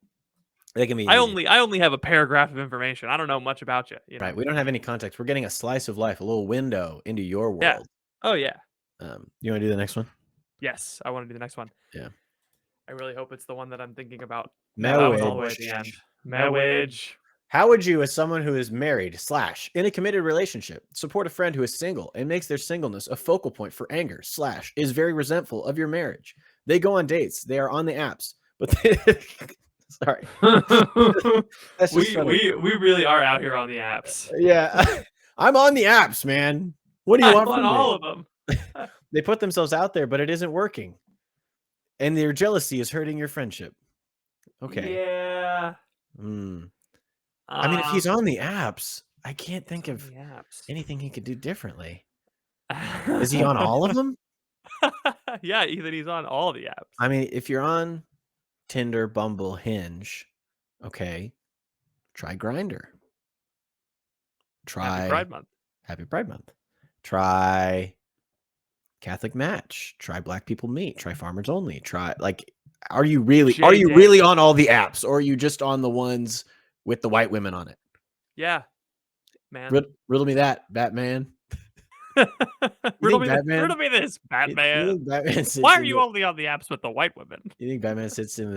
They can be I only have a paragraph of information. I don't know much about you, you know. right. We don't have any context. We're getting a slice of life, a little window into your Yeah. world. Oh yeah. You want to do the next one? Yes, I want to do the next one. Yeah. I really hope it's the one that I'm thinking about. No, that was all the way at the end. Marriage. How would you, as someone who is married / in a committed relationship, support a friend who is single and makes their singleness a focal point for anger / is very resentful of your marriage? They go on dates. They are on the apps, but sorry. we really are out here on the apps. Yeah. I'm on the apps, man. What do you want from me? All of them. They put themselves out there, but it isn't working. And their jealousy is hurting your friendship. Okay. Yeah. I mean, if he's on the apps, I can't think of apps. anything he could do differently. Is he on all of them? Yeah, either he's on all the apps. I mean, if you're on Tinder, Bumble, Hinge, okay, try Grindr. Try Happy Pride Month. Try Catholic Match. Try Black People Meet. Try Farmers Only. Try are you really on all the apps, or are you just on the ones with the white women on it? Yeah, man. Riddle me that, Batman. Riddle me this, Batman. Why are you only on the apps with the white women? You think Batman sits in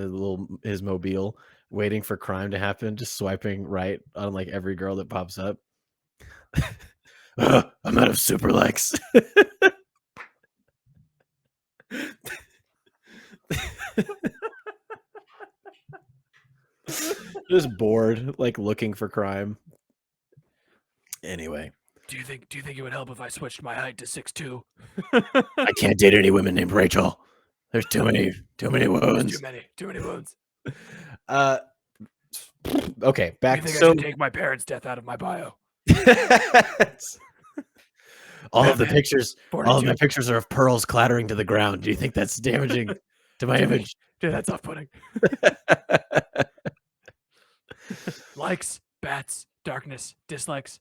his mobile waiting for crime to happen, just swiping right on like every girl that pops up? I'm out of super likes. Just bored, like looking for crime. Anyway, do you think it would help if I switched my height to 6'2"? I can't date any women named Rachel. There's too many wounds. Too many wounds. Okay, back. Do you think I should take my parents' death out of my bio? All of my pictures are of pearls clattering to the ground. Do you think that's damaging to my image? Dude, that's off-putting. Likes, bats, darkness, dislikes,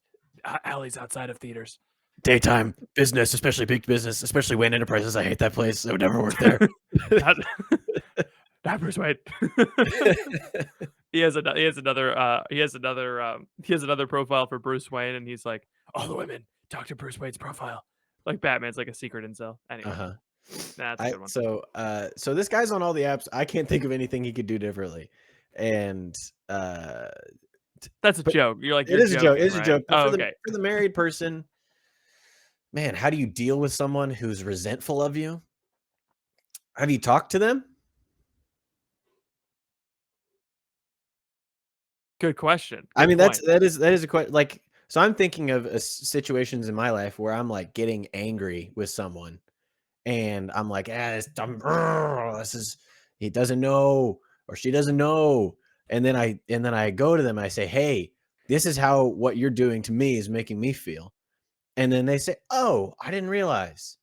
alleys outside of theaters. Daytime business, especially big business, especially Wayne Enterprises. I hate that place. I would never work there. Not Bruce Wayne. He has another profile for Bruce Wayne, and he's like, all the women talk to Bruce Wayne's profile. Like Batman's like a secret incel. Anyway, that's a good one. So this guy's on all the apps. I can't think of anything he could do differently, and that's a joke. You're like, it is a joke. It's a joke. Oh, For the married person, man, how do you deal with someone who's resentful of you? Have you talked to them? Good question. I mean, that is a question. Like, so I'm thinking of situations in my life where I'm like getting angry with someone, and I'm like, this is he doesn't know or she doesn't know, and then I go to them and I say, hey, this is how what you're doing to me is making me feel, and then they say, oh, I didn't realize.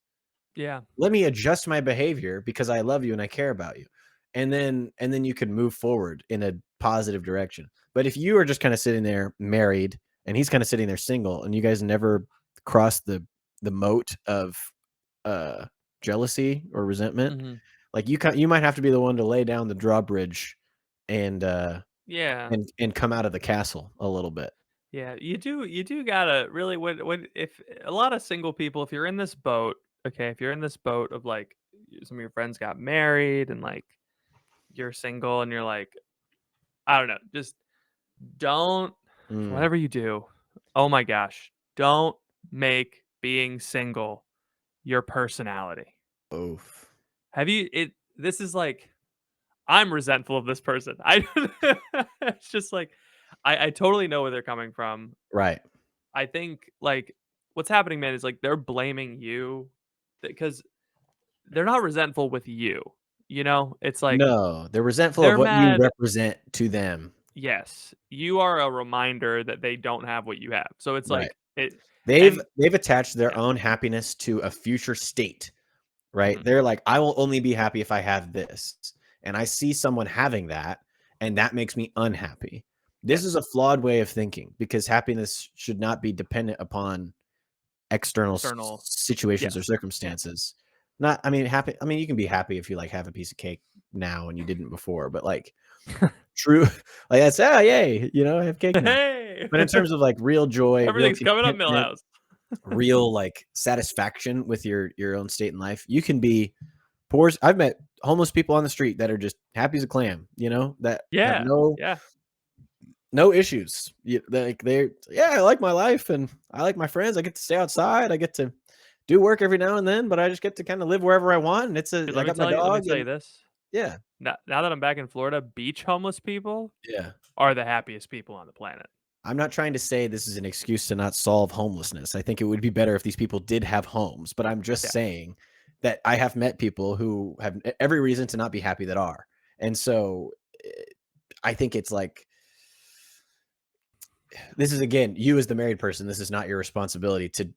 Yeah. Let me adjust my behavior because I love you and I care about you, and then you can move forward in a positive direction. But if you are just kind of sitting there married and he's kind of sitting there single, and you guys never cross the moat of jealousy or resentment, like you might have to be the one to lay down the drawbridge and and come out of the castle a little bit. Yeah, you do gotta really when if a lot of single people, if you're in this boat, okay, if you're in this boat of like some of your friends got married and like you're single and you're like, I don't know, just don't whatever you do. Oh my gosh, don't make being single your personality? Oof. Have you it this is like I'm resentful of this person. I it's just like I totally know where they're coming from. Right. I think like what's happening, man, is like they're blaming you because they're not resentful with you. You know, it's like No, they're resentful of they're what you mad. represent to them. Yes, you are a reminder that they don't have what you have. So it's Right. like it, They've and they've attached their yeah, own happiness to a future state, right? mhm, They're like, "I will only be happy if I have this." And I see someone having that, and that makes me unhappy. This is yes, a flawed way of thinking because happiness should not be dependent upon external external, situations or yes, yeah, circumstances. Not, I mean, happy. I mean, you can be happy if you like have a piece of cake now and you didn't before, but like true, like that's yay, I have cake now. hey, But in terms of like real joy, real everything's coming up, contentment, Millhouse. real like satisfaction with your own state in life, you can be poor. I've met homeless people on the street that are just happy as a clam, that have Yeah, no yeah, no issues. Like yeah, I like my life and I like my friends. I get to stay outside. I get to do work every now and then, but I just get to kind of live wherever I want. And dude, I got my let me dog tell you and this. yeah, Now that I'm back in Florida, beach homeless people yeah. are the happiest people on the planet. I'm not trying to say this is an excuse to not solve homelessness. I think it would be better if these people did have homes, but I'm just Yeah, saying that I have met people who have every reason to not be happy that are. And so eh, I think it's like this is again, you as the married person, this is not your responsibility to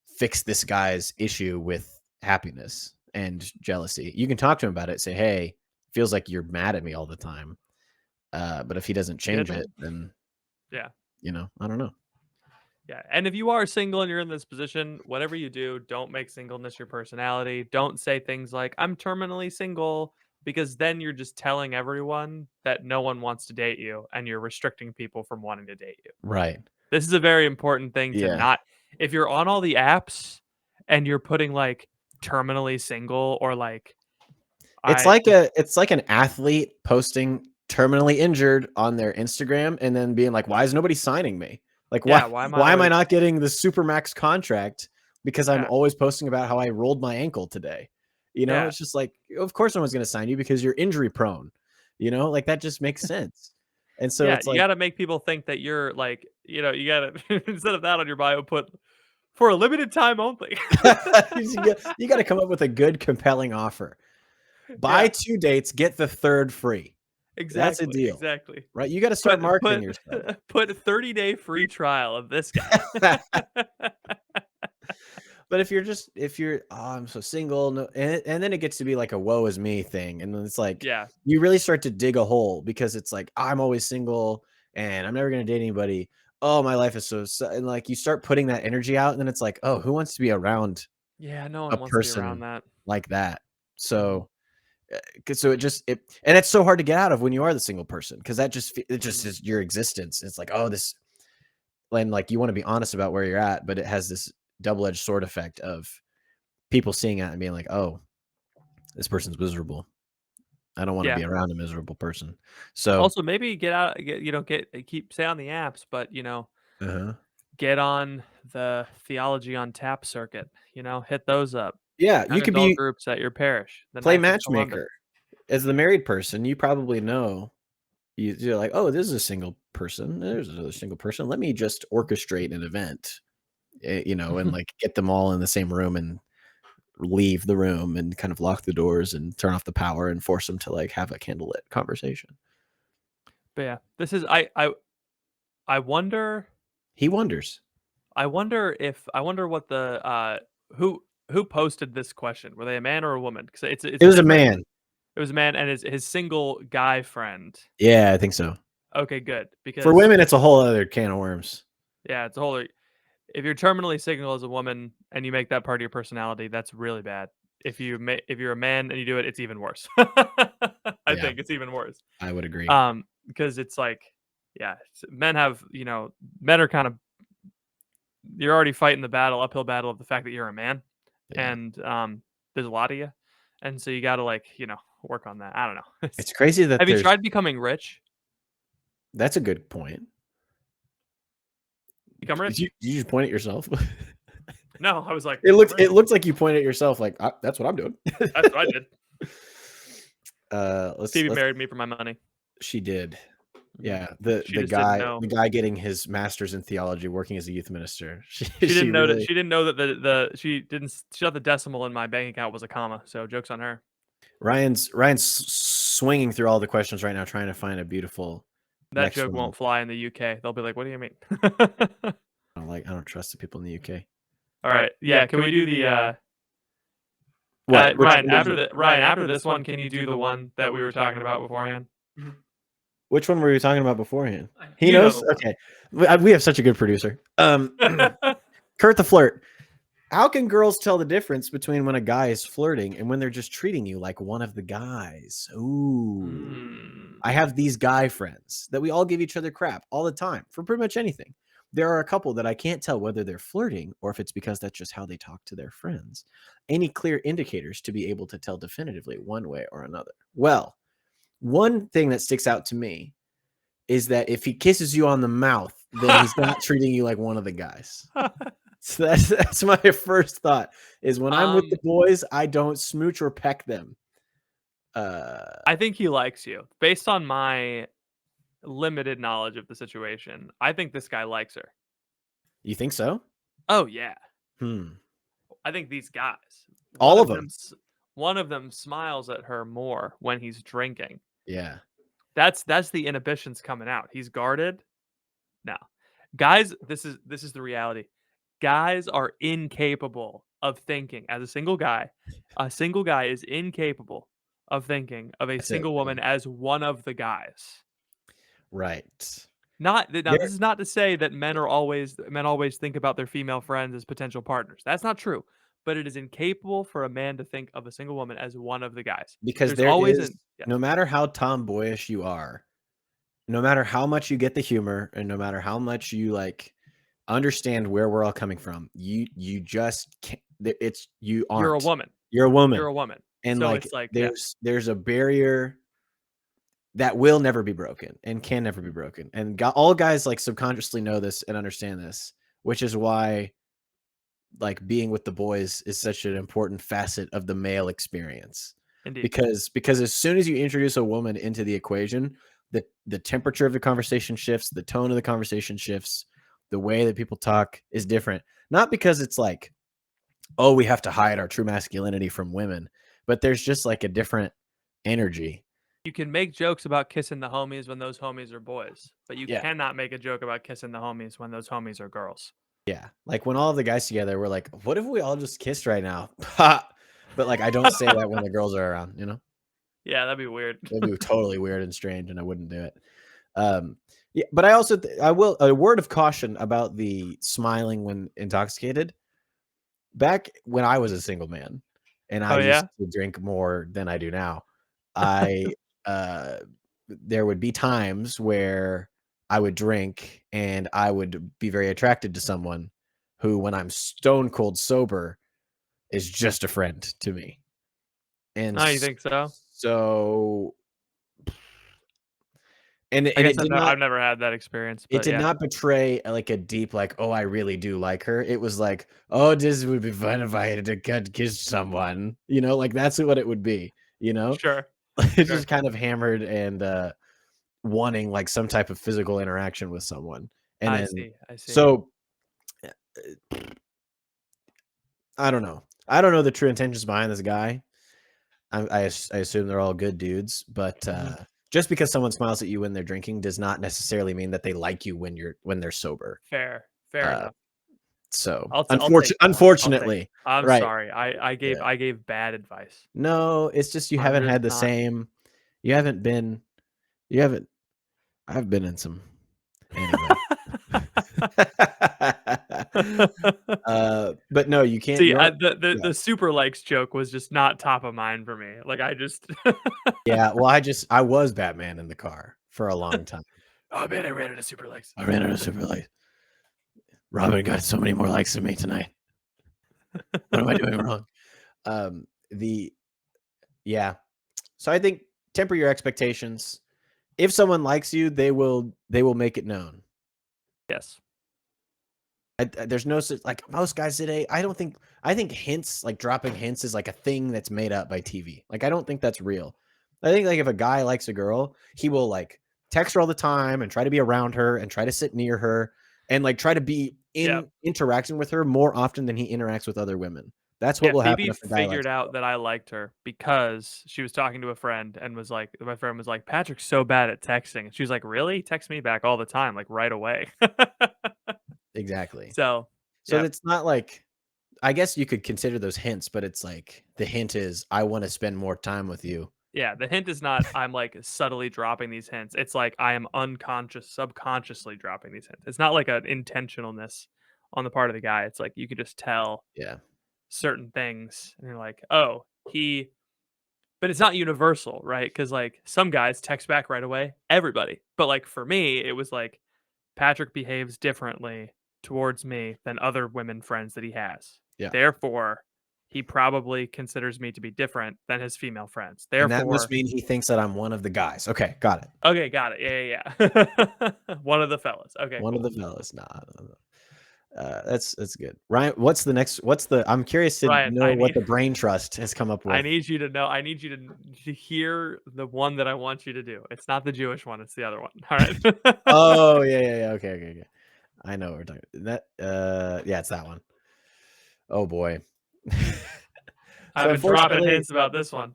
fix this guy's issue with happiness and jealousy. You can talk to him about it, say, "Hey, feels like you're mad at me all the time." But if he doesn't you good, change man? it, then Yeah. I don't know. Yeah, and if you are single and you're in this position, whatever you do, don't make singleness your personality. Don't say things like, "I'm terminally single," because then you're just telling everyone that no one wants to date you and you're restricting people from wanting to date you. Right. This is a very important thing to Yeah. not if you're on all the apps and you're putting like terminally single or like I It's like an athlete posting terminally injured on their Instagram and then being like, "Why is nobody signing me? Like, yeah, why am I why am I always not getting the supermax contract because I'm yeah, always posting about how I rolled my ankle today?" yeah. It's just like, of course no one's gonna sign you because you're injury prone. Like that just makes sense. And so Yeah, it's you like gotta make people think that you're like, you gotta instead of that on your bio, put for a limited time only. you got to come up with a good, compelling offer. Buy Yeah, 2 dates, get the third free. That's a exactly, deal, exactly. right? You got to start Put marketing put yourself. put 30-day free trial of this guy. But if you're, "Oh, I'm so single," no, and then it gets to be like a woe is me thing, and then it's like Yeah, you really start to dig a hole because it's like, "I'm always single and I'm never gonna date anybody. Oh, my life is and like you start putting that energy out, and then it's like, "Oh, who wants to be around yeah, no a one wants to be around person that. like that?" Mhm, So, 'cause so it just it and it's so hard to get out of when you are the single person because that just it just mhm. is your existence. It's like, "Oh, this," and like you want to be honest about where you're at, but it has this double-edged sword effect of people seeing it and being like, "Oh, this person's miserable. I don't want to Yeah. be around a miserable person." So, Also, maybe get out keep stay on the apps, but, uh-huh. get on the theology on tap circuit, hit those up. Yeah, you Young could adult be groups at your parish, the play nicest to London. matchmaker. As the married person, you probably know you're like, "Oh, this is a single person. There's another single person. Let me just orchestrate an event." And like get them all in the same room and leave the room and kind of lock the doors and turn off the power and force them to like have a candlelit conversation. But yeah, this is I wonder He wonders. I wonder what the who posted this question. Were they a man or a woman? 'Cause it's It a was a different man. it was a man and his single guy friend. Yeah, I think so. Okay, good. For Because women, it's a whole other can of worms. yeah, it's a whole if you're terminally single as a woman and you make that part of your personality, that's really bad. If you're a man and you do it, it's even worse. I Yeah, think it's even worse. I would agree. Because it's like, yeah, men have, men are kind of you're already fighting the uphill battle of the fact that you're a man, Yeah. and there's a lot of you, and so you got to like, work on that. I don't know. It's crazy that Have you there's tried becoming rich? that's a good point. Become Did rich? you just point at yourself? No, I was like, It looked like you pointed at yourself, like that's what I'm doing. That's what I did. Phoebe Let's. married me for my money. She did. Mhm. Yeah, She just didn't know. the guy getting his master's in theology, working as a youth minister. She She didn't know that really. she didn't know that she thought the decimal in my bank account was a comma. So joke's on her. Ryan's swinging through all the questions right now, trying to find a beautiful That next joke one. won't fly in the UK. They'll be like, "What do you mean?" I don't trust the people in the UK. All right, yeah. Can we do the What? Ryan? After this one, can you do the one that we were talking about beforehand? Which one were you talking about beforehand? He You knows. know. Okay, we have such a good producer. Kurt the flirt. How can girls tell the difference between when a guy is flirting and when they're just treating you like one of the guys? Ooh. I have these guy friends that we all give each other crap all the time for pretty much anything. There are a couple that I can't tell whether they're flirting or if it's because that's just how they talk to their friends. Any clear indicators to be able to tell definitively one way or another? Well, one thing that sticks out to me is that if he kisses you on the mouth, then he's not treating you like one of the guys. So that's my first thought is when I'm with the boys, I don't smooch or peck them. I think he likes you. Based on my limited knowledge of the situation, I think this guy likes her. You think so? Oh yeah. I think these guys, all of them. One of them smiles at her more when he's drinking. Yeah. That's the inhibitions coming out. He's guarded. No. Guys, this is the reality. Guys are incapable of thinking as a single guy. A single guy is incapable of thinking of a single woman as one of the guys. Right. Now, this is not to say that men always think about their female friends as potential partners. That's not true. But it is incapable for a man to think of a single woman as one of the guys. Because no matter how tomboyish you are, no matter how much you get the humor, and no matter how much you like understand where we're all coming from, you just can't. You aren't. You're a woman. You're a woman. You're a woman. And so like, it's like there's a barrier that will never be broken and can never be broken. And all guys like subconsciously know this and understand this, which is why like being with the boys is such an important facet of the male experience. Indeed. Because as soon as you introduce a woman into the equation, the temperature of the conversation shifts, the tone of the conversation shifts, the way that people talk is different. Not because it's like, oh, we have to hide our true masculinity from women, but there's just like a different energy. You can make jokes about kissing the homies when those homies are boys, but you cannot make a joke about kissing the homies when those homies are girls. Yeah. Like when all of the guys together, we're like, what if we all just kissed right now? But like, I don't say that when the girls are around, you know? Yeah, that'd be weird. That'd be totally weird and strange, and I wouldn't do it. Yeah, but I also, I will, a word of caution about the smiling when intoxicated. Back when I was a single man and I used to drink more than I do now, there would be times where I would drink and I would be very attracted to someone who, when I'm stone cold sober, is just a friend to me. And you think so? So, and I've never had that experience. But it did not betray like a deep, like, oh, I really do like her. It was like, oh, this would be fun if I had to kiss someone, you know, like that's what it would be, you know? Sure. It's just kind of hammered and wanting like some type of physical interaction with someone. And I then, see. So I don't know. I don't know the true intentions behind this guy. I assume they're all good dudes, but just because someone smiles at you when they're drinking does not necessarily mean that they like you when they're sober. Fair enough. So unfortunately, I'm right. sorry. I gave bad advice. No, it's just you haven't had the same. I've been in some. Anyway. But no, you can't see. The super likes joke was just not top of mind for me. Like I just yeah. Well, I was Batman in the car for a long time. Oh man, I ran out of super likes. Robin got so many more likes than me tonight. What am I doing wrong? So I think temper your expectations. If someone likes you, they will make it known. Yes. There's no like most guys today. I think hints, like dropping hints, is like a thing that's made up by TV. Like I don't think that's real. I think like if a guy likes a girl, he will like text her all the time and try to be around her and try to sit near her and like try to be in interaction with her more often than he interacts with other women. That's what will happen Phoebe if a guy likes figured a out girl. that I liked her because she was talking to a friend and was like, my friend was like, Patrick's so bad at texting. She was like, really? Text me back all the time, like right away. Exactly. So, So yeah. it's not like, I guess you could consider those hints, but it's like the hint is I want to spend more time with you. Yeah, the hint is not I'm like subtly dropping these hints. It's like I am subconsciously dropping these hints. It's not like an intentionalness on the part of the guy. It's like you could just tell Yeah. certain things and you're like, "Oh, but it's not universal, right? Cuz like some guys text back right away, everybody. But like for me, it was like Patrick behaves differently towards me than other women friends that he has. Yeah. Therefore, he probably considers me to be different than his female friends. And that must Therefore, mean he thinks that I'm one of the guys. Okay, got it. okay, got it. Yeah. One of the fellas. Okay, One of cool. the fellas. Nah, no, no. That's good. Ryan, what's the next? I'm curious to Ryan, know what the brain trust has come up I with. need you to know. I need you to hear the one that I want you to do. It's not the Jewish one. It's the other one. All right. Oh yeah. Okay, okay. I know what we're talking. That yeah, it's that one. Oh boy. So I've been dropping unfortunately, hints about this one.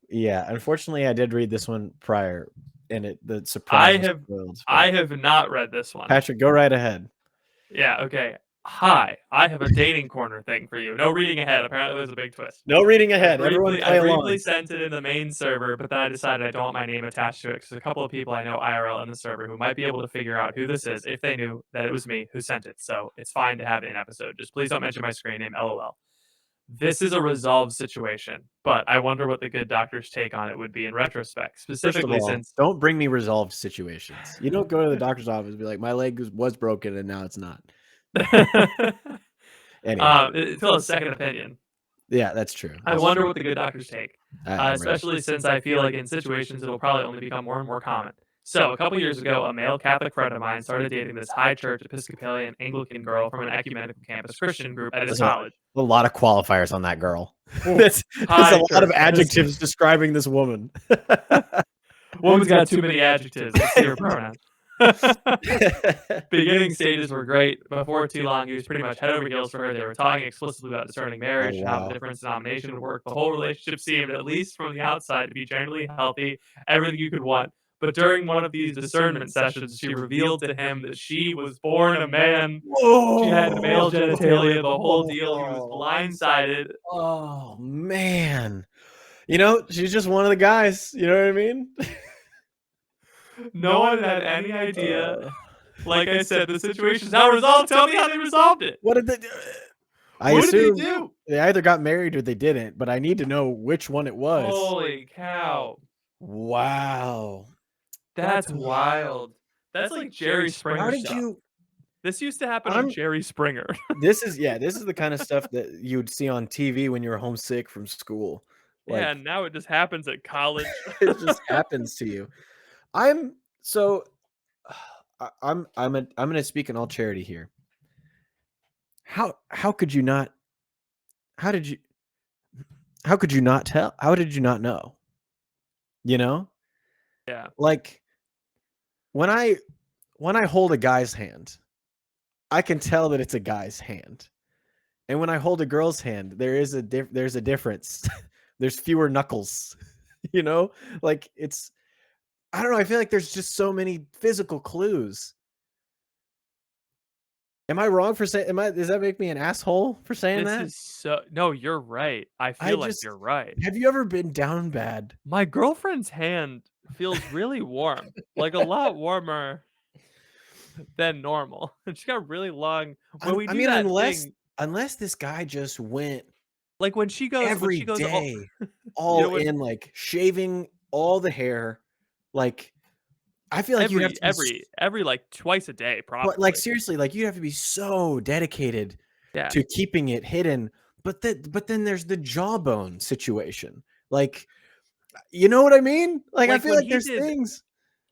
yeah, unfortunately, I did read this one prior, and the surprise was spoiled. But I have not read this one. Patrick, go right ahead. Yeah, okay. Hi, I have a dating corner thing for you. No reading ahead. Apparently, there's a big twist. No reading ahead. Everyone I play briefly along. sent it in the main server, but then I decided I don't want my name attached to it because a couple of people I know IRL in the server who might be able to figure out who this is if they knew that it was me who sent it. So it's fine to have it in episode. Just please don't mention my screen name, LOL. This is a resolved situation, but I wonder what the good doctor's take on it would be in retrospect, First of specifically all, since don't bring me resolved situations. You don't go to the doctor's office and be like, my leg was broken and now it's not. Anyway, it's still a second opinion. yeah, that's true. I wonder what the good doctors take, I'm ready. especially since I feel like in situations it'll probably only become more and more common. So, a couple years ago, a male Catholic friend of mine started dating this high church Episcopalian Anglican girl from an ecumenical campus Christian group at his college. A lot of qualifiers on that girl. Ooh, There's a lot of church. adjectives describing this woman. Woman's got too many adjectives. Let's see her pronouns. Beginning stages were great. Before too long, he was pretty much head over heels for her. They were talking explicitly about discerning marriage, Oh, how wow. the different denomination would work. The whole relationship seemed, at least from the outside, to be generally healthy, everything you could want. But during one of these discernment sessions, she revealed to him that she was born a man. She had male genitalia, the whole deal. He was blindsided. Oh, man. You know, she's just one of the guys. You know what I mean? No one had any idea. Like I said, the situation's now resolved. Tell me how they resolved it. What did they do? What did they do? They either got married or they didn't, but I need to know which one it was. Holy cow. Wow. That's wild. That's like Jerry Springer How did stuff. you... This used to happen on Jerry Springer. This is the kind of stuff that you would see on TV when you were homesick from school. Like, yeah, and now it just happens at college. it just happens to you. I'm going to speak in all charity here. How could you not how could you not tell? How did you not know? You know? Yeah. Like when I hold a guy's hand, I can tell that it's a guy's hand. And when I hold a girl's hand, there's a difference. There's fewer knuckles. You know? Like I don't know, I feel like there's just so many physical clues. Am I wrong for saying? Does that make me an asshole for saying that? This is no, you're right. I feel like you're right. Have you ever been down bad? My girlfriend's hand feels really warm, like a lot warmer than normal. And she got really long. Unless this guy just went like when she goes every day, all in, like shaving all the hair, like. I feel like you have to every like twice a day, probably. Like seriously, like you have to be so dedicated to keeping it hidden. But then there's the jawbone situation. Like, you know what I mean? Like I feel like there's things.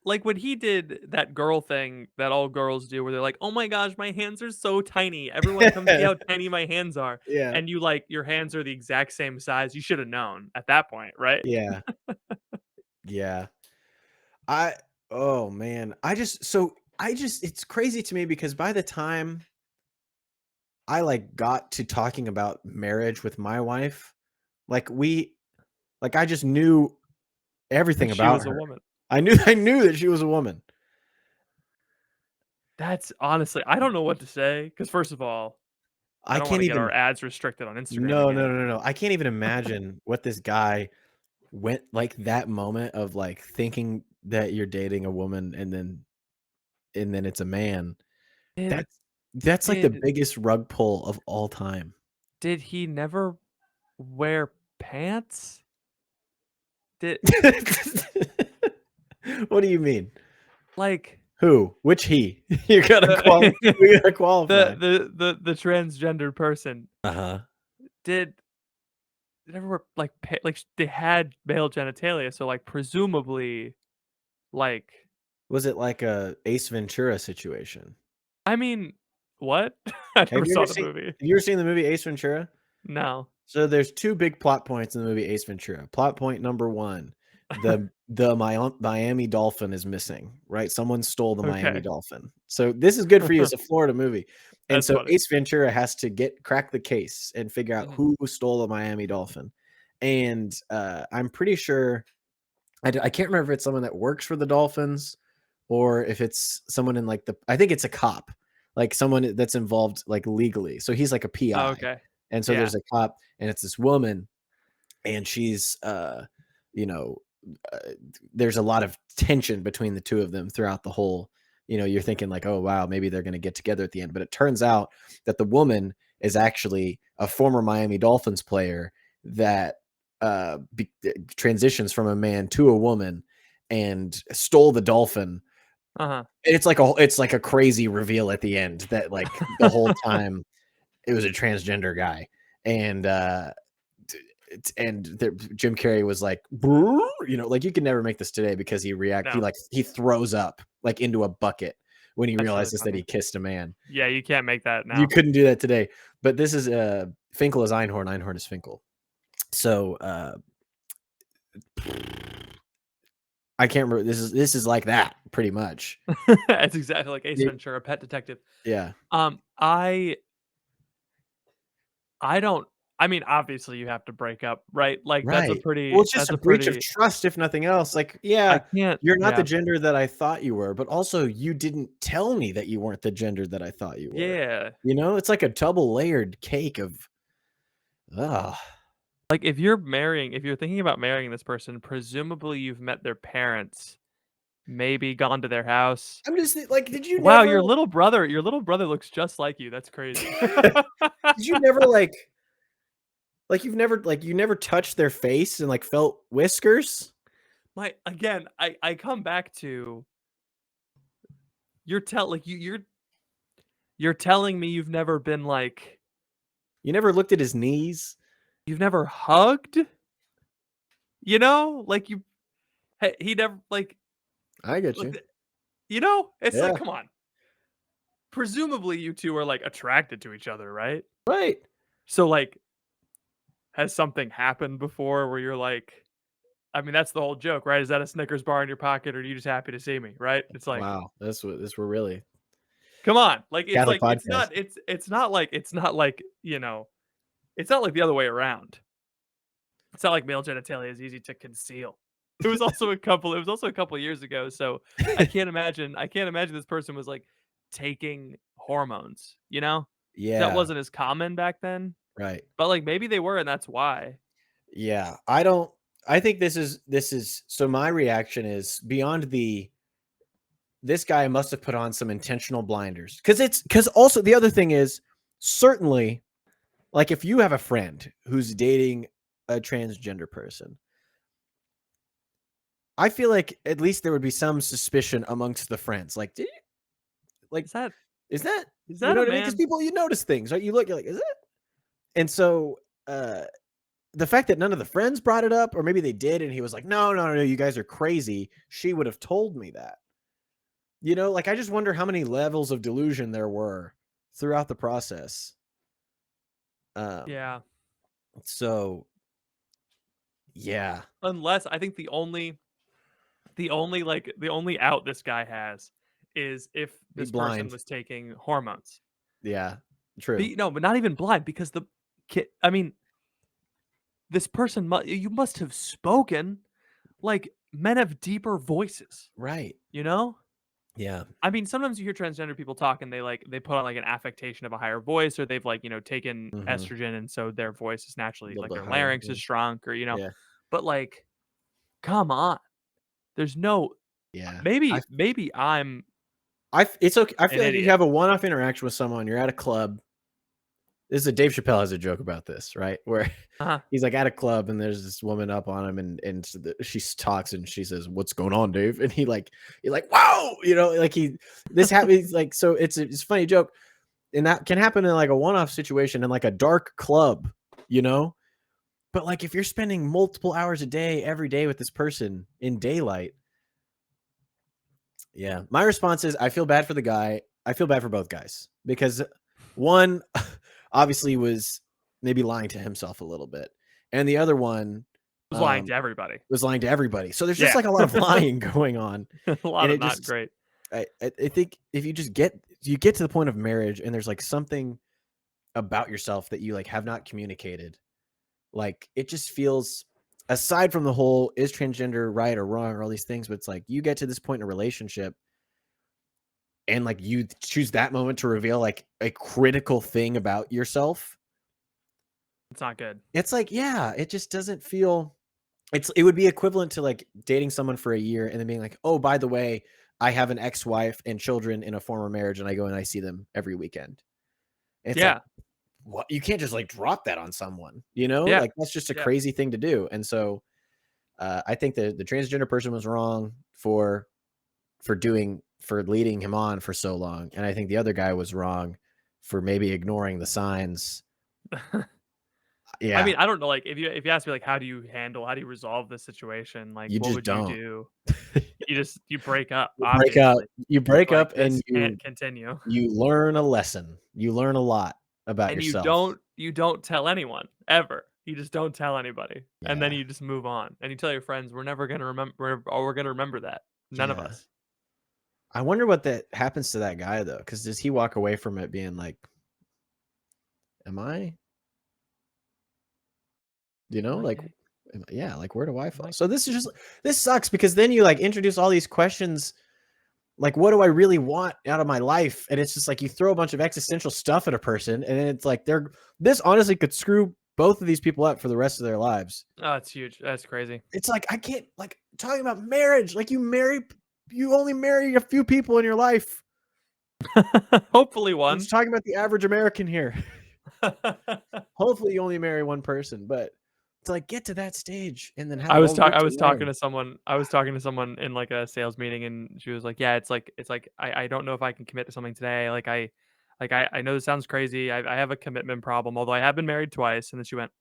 like, when he did that girl thing that all girls do where they're like, "Oh my gosh, my hands are so tiny. Everyone come see how tiny my hands are." Yeah. And you, like, your hands are the exact same size. You should have known at that point, right? Yeah. Yeah. I oh man. I just it's crazy to me because by the time I like got to talking about marriage with my wife, like I just knew everything That she about was a her. woman. I knew that she was a woman. That's honestly I don't know what to say because first of all, I I don't can't wanna get our even ads restricted on Instagram no, no, again. no, no, no. I can't even imagine what this guy went like that moment of like thinking that you're dating a woman and then it's a man. Did That's like the did biggest rug pull of all time. did he never wear pants? Did What do you mean? like Who? Which he? You gotta the we gotta qualify. the transgender person, Uh-huh. did they never wear, like, they had male genitalia, so, like, presumably, like Was it like a Ace Ventura situation? I mean, what? I Have never you ever saw the seen movie. have you ever seen the movie Ace Ventura? No. So there's 2 big plot points in the movie Ace Ventura. Plot point number 1, the Miami Dolphin is missing, right? Someone stole the Miami Okay. Dolphin. So this is good for you, it's a Florida movie. And That's so funny. Ace Ventura has to crack the case and figure out Mhm. who stole the Miami Dolphin. And, I'm pretty sure I can't remember if it's someone that works for the Dolphins or if it's someone in, like, I think it's a cop, like, someone that's involved, like, legally. So he's like a Oh, PI. okay. And so Yeah. there's a cop, and it's this woman, and she's, you know, uh, there's a lot of tension between the 2 of them throughout the whole you're thinking like, "Oh, wow, maybe they're gonna get together at the end," but it turns out that the woman is actually a former Miami Dolphins player that, transitions from a man to a woman and stole the dolphin. Uh-huh. It's like a crazy reveal at the end that, like, the whole time it was a transgender guy, and, Jim Carrey was like, "Brrr," like you can never make this today because No. he throws up like into a bucket when he That's really realizes that funny. he kissed a man. Yeah, you can't make that You now. couldn't do that today. But this is Finkel is Einhorn, Einhorn is Finkel. So I can't remember. This is like that pretty much. It's exactly like Ace Y- Ventura, Pet Detective. Yeah. Um, I I don't I mean, obviously, you have to break up, right? Like, Right. Well, it's just that's a a breach of pretty trust, if nothing else. Like, I yeah, can't you're not the yeah. gender that I thought you were, but also you didn't tell me that you weren't the gender that I thought you were. Yeah. It's like a double layered cake of, ugh. Like, if you're thinking about marrying this person, presumably you've met their parents, maybe gone to their house. I'm just like, did you Wow, never, your little brother looks just like you, that's crazy. did you never you never touched their face and like felt whiskers? My again, I come back to you're telling me you've never been, like You never looked at his knees? you've never hugged? You know? Like, he never I get like, you. It's like, Yeah. come on. Presumably, you 2 are, like, attracted to each other, right? Right. So, like, has something happened before where you're like I mean, that's the whole joke, right? Is that a Snickers bar in your pocket, or are you just happy to see me, right? It's like, Wow. This we're really come on, Catholic podcast. it's not like, it's not like the other way around. It's not like male genitalia is easy to conceal. It was also a couple years ago, so I can't imagine this person was, like, taking hormones, you know? That Yeah. wasn't as common back then, Right. but, like, maybe they were, and that's why. Yeah. I think this is so my reaction is beyond this guy must have put on some intentional blinders. Because also the other thing is certainly like if you have a friend who's dating a transgender person, I feel like at least there would be some suspicion amongst the friends. Like, did you like Is that is that is you that know a what I mean? Because man? people you notice things, right? You're like, is it? And so the fact that none of the friends brought it up, or maybe they did, and he was like, no, you guys are crazy. She would have told me that. You know, like, I just wonder how many levels of delusion there were throughout the process. Yeah. So, yeah. Unless I think the only out this guy has is if this person was taking hormones. Yeah, true. But not even blind, because the kid. I mean, this person you must have spoken. Like, men have deeper voices, right? You know. Yeah. I mean, sometimes you hear transgender people talk and they put on like an affectation of a higher voice, or they've like, taken estrogen, and so their voice is naturally like their larynx is shrunk, or Yeah. But like, come on, there's no. Yeah. Maybe it's okay. I feel like idiot. you have a one-off interaction with someone. You're at a club. This is a Dave Chappelle has a joke about this, right? Where he's like at a club and there's this woman up on him, and she talks and she says, "What's going on, Dave?" And he's like, "Whoa!" Like this happens. Like, so it's a funny joke, and that can happen in like a one-off situation in like a dark club, But like if you're spending multiple hours a day every day with this person in daylight, yeah. My response is I feel bad for the guy. I feel bad for both guys, because one obviously was maybe lying to himself a little bit, and the other one was lying to everybody. So there's just like a lot of lying going on. A lot of not great. I think if you just get to the point of marriage, and there's like something about yourself that you like have not communicated, like it just feels, aside from the whole is transgender right or wrong or all these things, but it's like you get to this point in a relationship and like you choose that moment to reveal like a critical thing about yourself. It's not good. It's like, yeah, it just doesn't feel, it would be equivalent to like dating someone for a year and then being like, oh, by the way, I have an ex-wife and children in a former marriage, and I go and I see them every weekend. It's like, what? You can't just like drop that on someone, like that's just a crazy thing to do. And so I think the transgender person was wrong for leading him on for so long, and I think the other guy was wrong for maybe ignoring the signs. Yeah, I mean, I don't know. Like, if you ask me, like, how do you resolve this situation? Like, what would you do? You break up. You break up, and you can't continue. You learn a lesson. You learn a lot about yourself. You don't tell anyone ever. You just don't tell anybody, and then you just move on. And you tell your friends, we're never gonna remember. We're gonna remember that. None of us. I wonder what that happens to that guy though, because does he walk away from it being like, "Am I?" Like, yeah, like where do I fall? So this sucks, because then you like introduce all these questions, like what do I really want out of my life? And it's just like you throw a bunch of existential stuff at a person, and it's like this honestly could screw both of these people up for the rest of their lives. Oh, it's huge. That's crazy. It's like, I can't, like, talking about marriage, like you only marry a few people in your life. Hopefully one. I'm just talking about the average American here. Hopefully you only marry one person, but to like get to that stage and then have I was talking to someone in like a sales meeting, and she was like, yeah, it's like I don't know if I can commit to something today. Like I know this sounds crazy. I have a commitment problem, although I have been married twice. And then she went,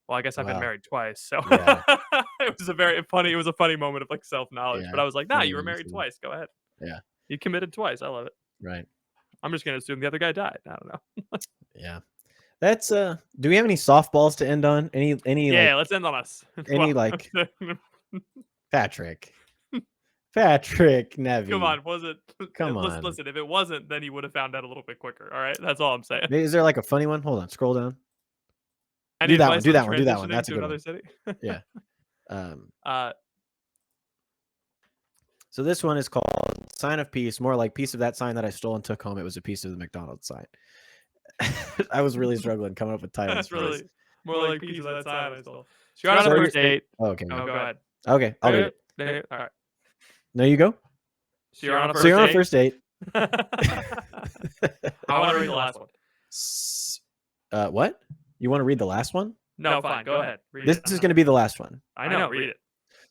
well, I guess I've been married twice. So it was a funny moment of like self-knowledge. But I was like, nah, you were married twice. Go ahead. Yeah. You committed twice. I love it. Right. I'm just gonna assume the other guy died. I don't know. Yeah. That's do we have any softballs to end on? Any like, let's end on us. Any like Patrick Nevy. Come on, was it? Come on. Listen, if it wasn't, then he would have found out a little bit quicker. All right, that's all I'm saying. Is there like a funny one? Hold on, scroll down. Do that one. That's a good one. City? Yeah. So this one is called Sign of Peace, more like piece of that sign that I stole and took home. It was a piece of the McDonald's sign. I was really struggling coming up with titles. That's really more like piece of that sign I stole. So you're on a first date. Okay. Oh, go ahead. Okay, I'll read it. All right. No, you go. So you're on a first date. I want to read the last one. What? You want to read the last one? No, fine. Go ahead. This is going to be the last one. I know. Read it.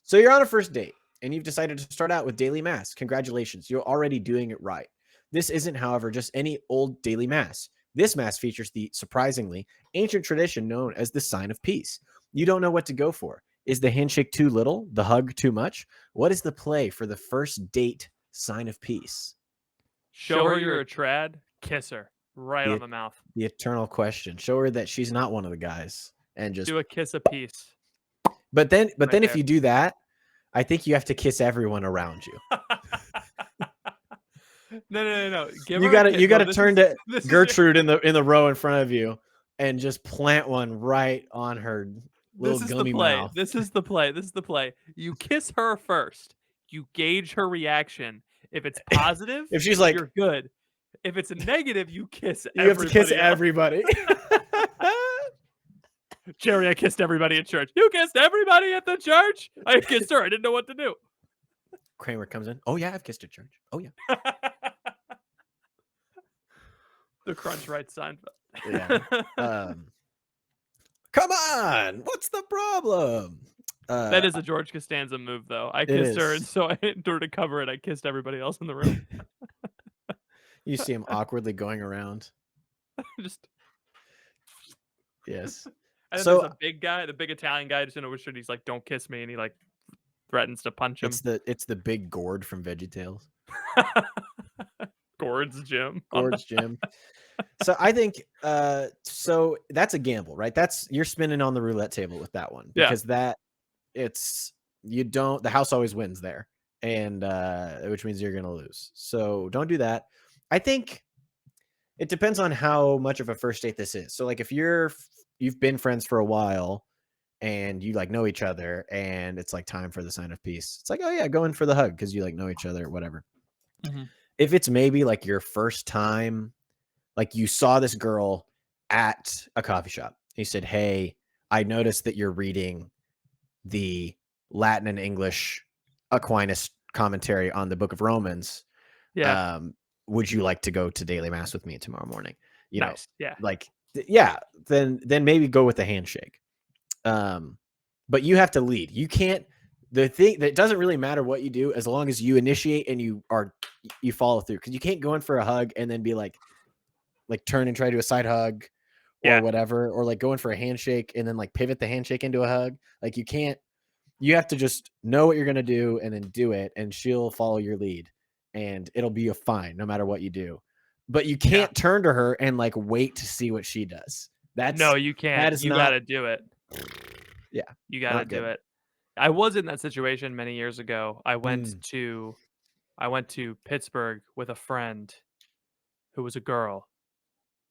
So you're on a first date, and you've decided to start out with daily mass. Congratulations. You're already doing it right. This isn't, however, just any old daily mass. This mass features the surprisingly ancient tradition known as the Sign of Peace. You don't know what to go for. Is the handshake too little? The hug too much? What is the play for the first date sign of peace? Show her you're a trad, kiss her right on the mouth. The eternal question. Show her that she's not one of the guys, and just do a kiss a piece. But then if you do that, I think you have to kiss everyone around you. No. You gotta turn to Gertrude in the row in front of you and just plant one right on her little gummy mouth. This is the play. You kiss her first. You gauge her reaction. If it's positive, if she's like, you're good. If it's a negative, you kiss everybody. You have to kiss everybody. Jerry, I kissed everybody at church. You kissed everybody at the church? I kissed her. I didn't know what to do. Kramer comes in. Oh, yeah, I've kissed at church. Oh, yeah. The crunch right Seinfeld. Yeah. Come on. What's the problem? That is a George Costanza move, though. I kissed her, and so in order to cover it, I kissed everybody else in the room. You see him awkwardly going around. Just yes. And so there's a big guy, the big Italian guy, just in a white shirt. He's like, "Don't kiss me," and he like threatens to punch him. It's the big Gord from VeggieTales. Gord's Gym. Gord's Gym. So I think so that's a gamble, right? You're spinning on the roulette table with that one, because the house always wins there, and which means you're gonna lose. So don't do that. I think it depends on how much of a first date this is. So like if you've been friends for a while and you like know each other and it's like time for the sign of peace, it's like, oh yeah, go in for the hug because you like know each other, whatever. Mm-hmm. If it's maybe like your first time, like you saw this girl at a coffee shop, you said, hey, I noticed that you're reading the Latin and English Aquinas commentary on the Book of Romans. Yeah. Would you like to go to daily mass with me tomorrow morning? You know, yeah. Like, yeah, then maybe go with the handshake. But you have to lead. You can't, the thing that doesn't really matter what you do as long as you initiate and you follow through. Cause you can't go in for a hug and then be like turn and try to do a side hug or whatever, or like go in for a handshake and then like pivot the handshake into a hug. Like you can't, you have to just know what you're going to do and then do it, and she'll follow your lead and it'll be fine no matter what you do. But you can't turn to her and like wait to see what she does. No, you can't. You got to do it. Yeah. You got to do it. I was in that situation many years ago. I went to Pittsburgh with a friend who was a girl,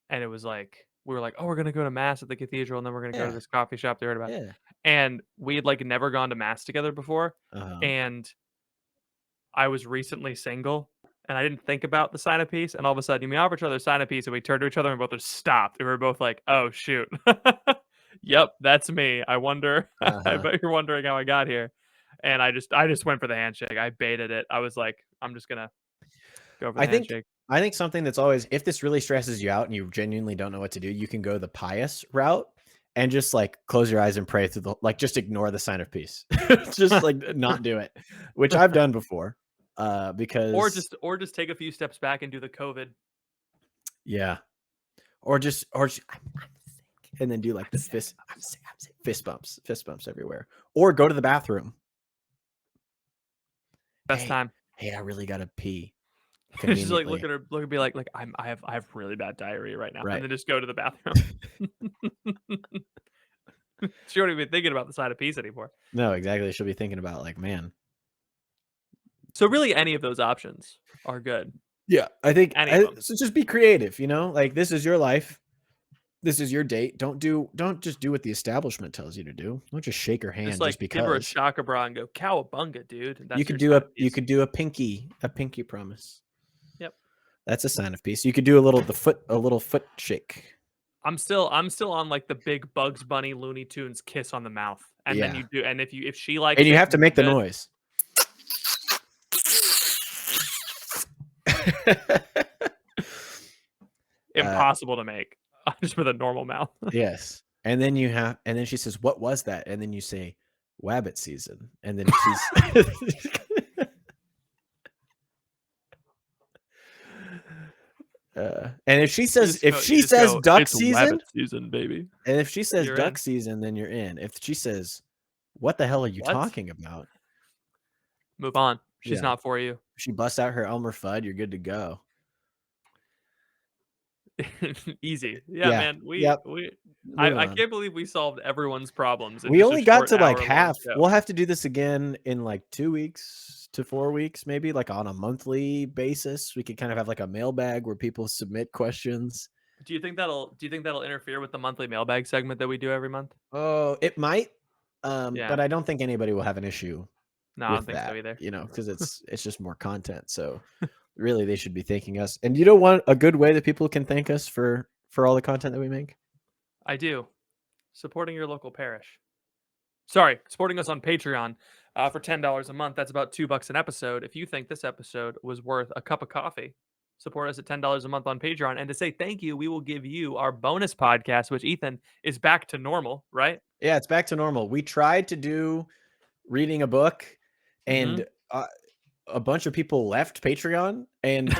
and it was like, we were like, oh, we're going to go to mass at the cathedral, and then we're going to go to this coffee shop they heard about. Yeah. And we had like never gone to mass together before. And I was recently single, and I didn't think about the sign of peace. And all of a sudden, we offered each other a sign of peace, and we turned to each other and both just stopped. And we were both like, oh, shoot. Yep, that's me. I wonder. I bet you're wondering how I got here. And I just went for the handshake. I baited it. I was like, I'm just going to go for the handshake. I think something that's always, if this really stresses you out and you genuinely don't know what to do, you can go the pious route and just like close your eyes and pray through just ignore the sign of peace. Just like not do it, which I've done before. Because or just take a few steps back and do the COVID. Yeah. Or just I'm sick. And then do like I'm sick. Fist bumps everywhere. Or go to the bathroom. Best time. Hey, I really gotta pee. Just like look at her, be like I have really bad diarrhea right now, and then just go to the bathroom. She won't even be thinking about the side of peace anymore. No, exactly. She'll be thinking about like, man. So really, any of those options are good. Yeah, I think. So just be creative. You know, like this is your life. This is your date. Don't just do what the establishment tells you to do. Don't just shake her hand just because. Give her a shaka bra and go cowabunga, dude. You could do a pinky promise. Yep. That's a sign of peace. You could do a little foot shake. I'm still on like the big Bugs Bunny Looney Tunes kiss on the mouth, and then you do, and if she likes, and you have to make the noise. Impossible to make. Just with a normal mouth. Yes. And then she says, what was that? And then you say, Wabbit season. And then she's And if she says duck it's season, rabbit season, baby. and if she says You're duck in. season, then you're in. If she says, what the hell are you talking about? Move on. She's not for you. If she busts out her Elmer Fudd, you're good to go. Easy. Yeah, man. I can't believe we solved everyone's problems. We only got to like half. We'll have to do this again in like 2 weeks to 4 weeks, maybe like on a monthly basis. We could kind of have like a mailbag where people submit questions. Do you think that'll interfere with the monthly mailbag segment that we do every month? Oh, it might. But I don't think anybody will have an issue. No, I don't think so either. You know, because it's just more content. So really, they should be thanking us. And you don't want a good way that people can thank us for all the content that we make? I do. Supporting your local parish. Sorry, supporting us on Patreon for $10 a month. That's about $2 an episode. If you think this episode was worth a cup of coffee, support us at $10 a month on Patreon. And to say thank you, we will give you our bonus podcast, which, Ethan, is back to normal, right? Yeah, it's back to normal. We tried to do reading a book, and a bunch of people left Patreon and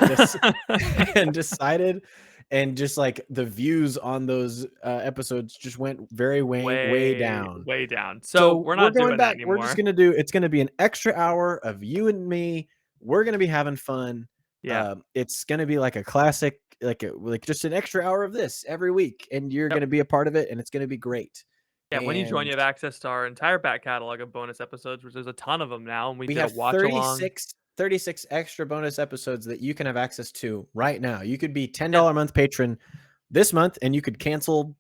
and decided, and just like the views on those episodes just went way down. Way down. So we're not doing that anymore. We're just it's gonna be an extra hour of you and me. We're gonna be having fun. Yeah. It's gonna be like a classic, like just an extra hour of this every week, and you're gonna be a part of it, and it's gonna be great. Yeah, when you join, you have access to our entire back catalog of bonus episodes, which there's a ton of them now. And we have watch 36 extra bonus episodes that you can have access to right now. You could be $10 a month patron this month, and you could cancel,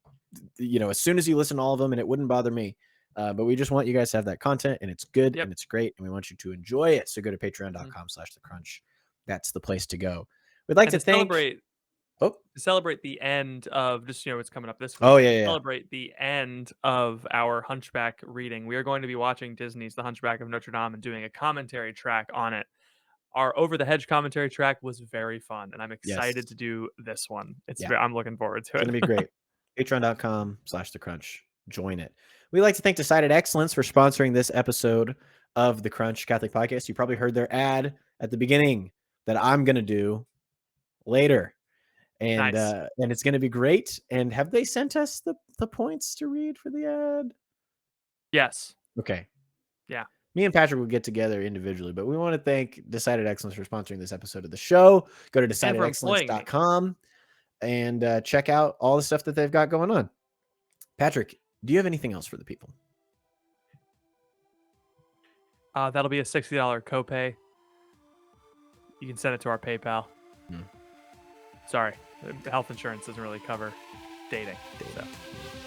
as soon as you listen to all of them, and it wouldn't bother me. But we just want you guys to have that content, and it's good and it's great, and we want you to enjoy it. So go to patreon.com/thecrunch. That's the place to go. We'd like to celebrate the end of it's coming up this week. Oh yeah. Celebrate the end of our Hunchback reading. We are going to be watching Disney's The Hunchback of Notre Dame and doing a commentary track on it. Our Over the Hedge commentary track was very fun, and I'm excited to do this one. I'm looking forward to it. It's gonna be great. Patreon.com/thecrunch. Join it. We'd like to thank Decided Excellence for sponsoring this episode of the Crunch Catholic Podcast. You probably heard their ad at the beginning that I'm gonna do later. And nice. And it's going to be great. And have they sent us the points to read for the ad? Yes. Okay. Yeah. Me and Patrick will get together individually, but we want to thank Decided Excellence for sponsoring this episode of the show. Go to decidedexcellence.com and check out all the stuff that they've got going on. Patrick, do you have anything else for the people? That'll be a $60 copay. You can send it to our PayPal. Sorry, health insurance doesn't really cover dating. So.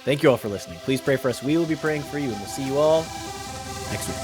Thank you all for listening. Please pray for us. We will be praying for you, and we'll see you all next week.